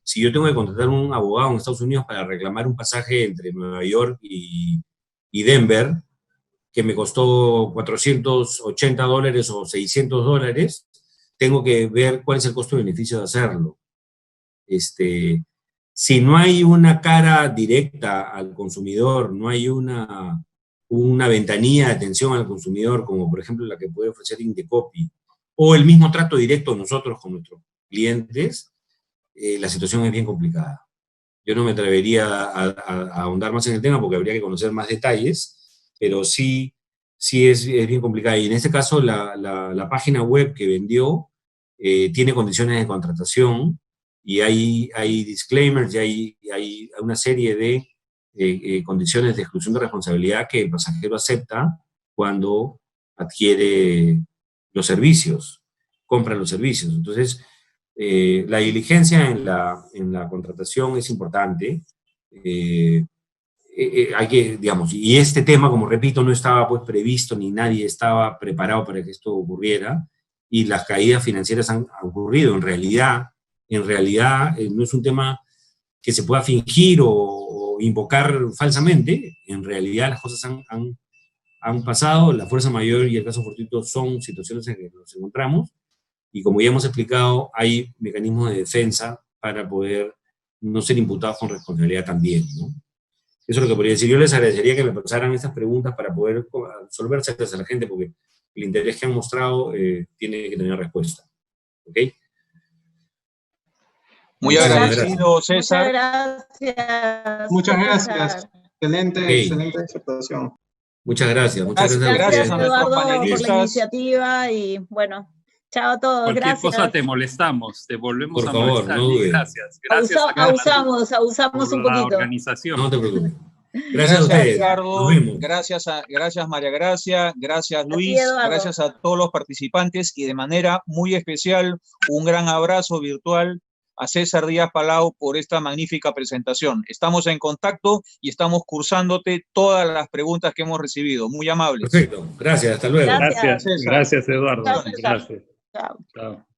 Si yo tengo que contratar un abogado en Estados Unidos para reclamar un pasaje entre Nueva York y Denver, que me costó $480 o $600, tengo que ver cuál es el costo-beneficio de hacerlo. Si no hay una cara directa al consumidor, no hay una ventanilla de atención al consumidor, como por ejemplo la que puede ofrecer Indecopy, o el mismo trato directo nosotros con nuestros clientes, la situación es bien complicada. Yo no me atrevería a ahondar más en el tema porque habría que conocer más detalles, pero sí es bien complicada. Y en este caso, la página web que vendió tiene condiciones de contratación y hay disclaimers y hay una serie de condiciones de exclusión de responsabilidad que el pasajero acepta cuando adquiere los servicios, compra los servicios. Entonces, la diligencia en la contratación es importante. Hay que, digamos, y este tema, como repito, no estaba pues previsto ni nadie estaba preparado para que esto ocurriera, y las caídas financieras han ocurrido. En realidad no es un tema que se pueda fingir o invocar falsamente. En realidad las cosas han pasado. La fuerza mayor y el caso fortuito son situaciones en que nos encontramos, y como ya hemos explicado, hay mecanismos de defensa para poder no ser imputados con responsabilidad también, ¿no? Eso es lo que podría decir. Yo les agradecería que me pasaran estas preguntas para poder resolvérselas a la gente, porque el interés que han mostrado tiene que tener respuesta. ¿Ok? Muy agradecido, César. Muchas gracias. Excelente disertación. Muchas gracias. Gracias, a Eduardo, por la iniciativa y bueno, chao a todos. Cualquier gracias. cosa te molestamos, te volvemos a molestar. No dudes. Gracias. Abusamos un poquito. Organización. No te preocupes. Gracias a ustedes. Ricardo, gracias María Gracia, gracias Luis, gracias a todos los participantes y de manera muy especial un gran abrazo virtual a César Díaz Palau por esta magnífica presentación. Estamos en contacto y estamos cursándote todas las preguntas que hemos recibido. Muy amables. Perfecto. Gracias. Hasta luego. Gracias Eduardo. Chao, Gracias. Chao. Chao.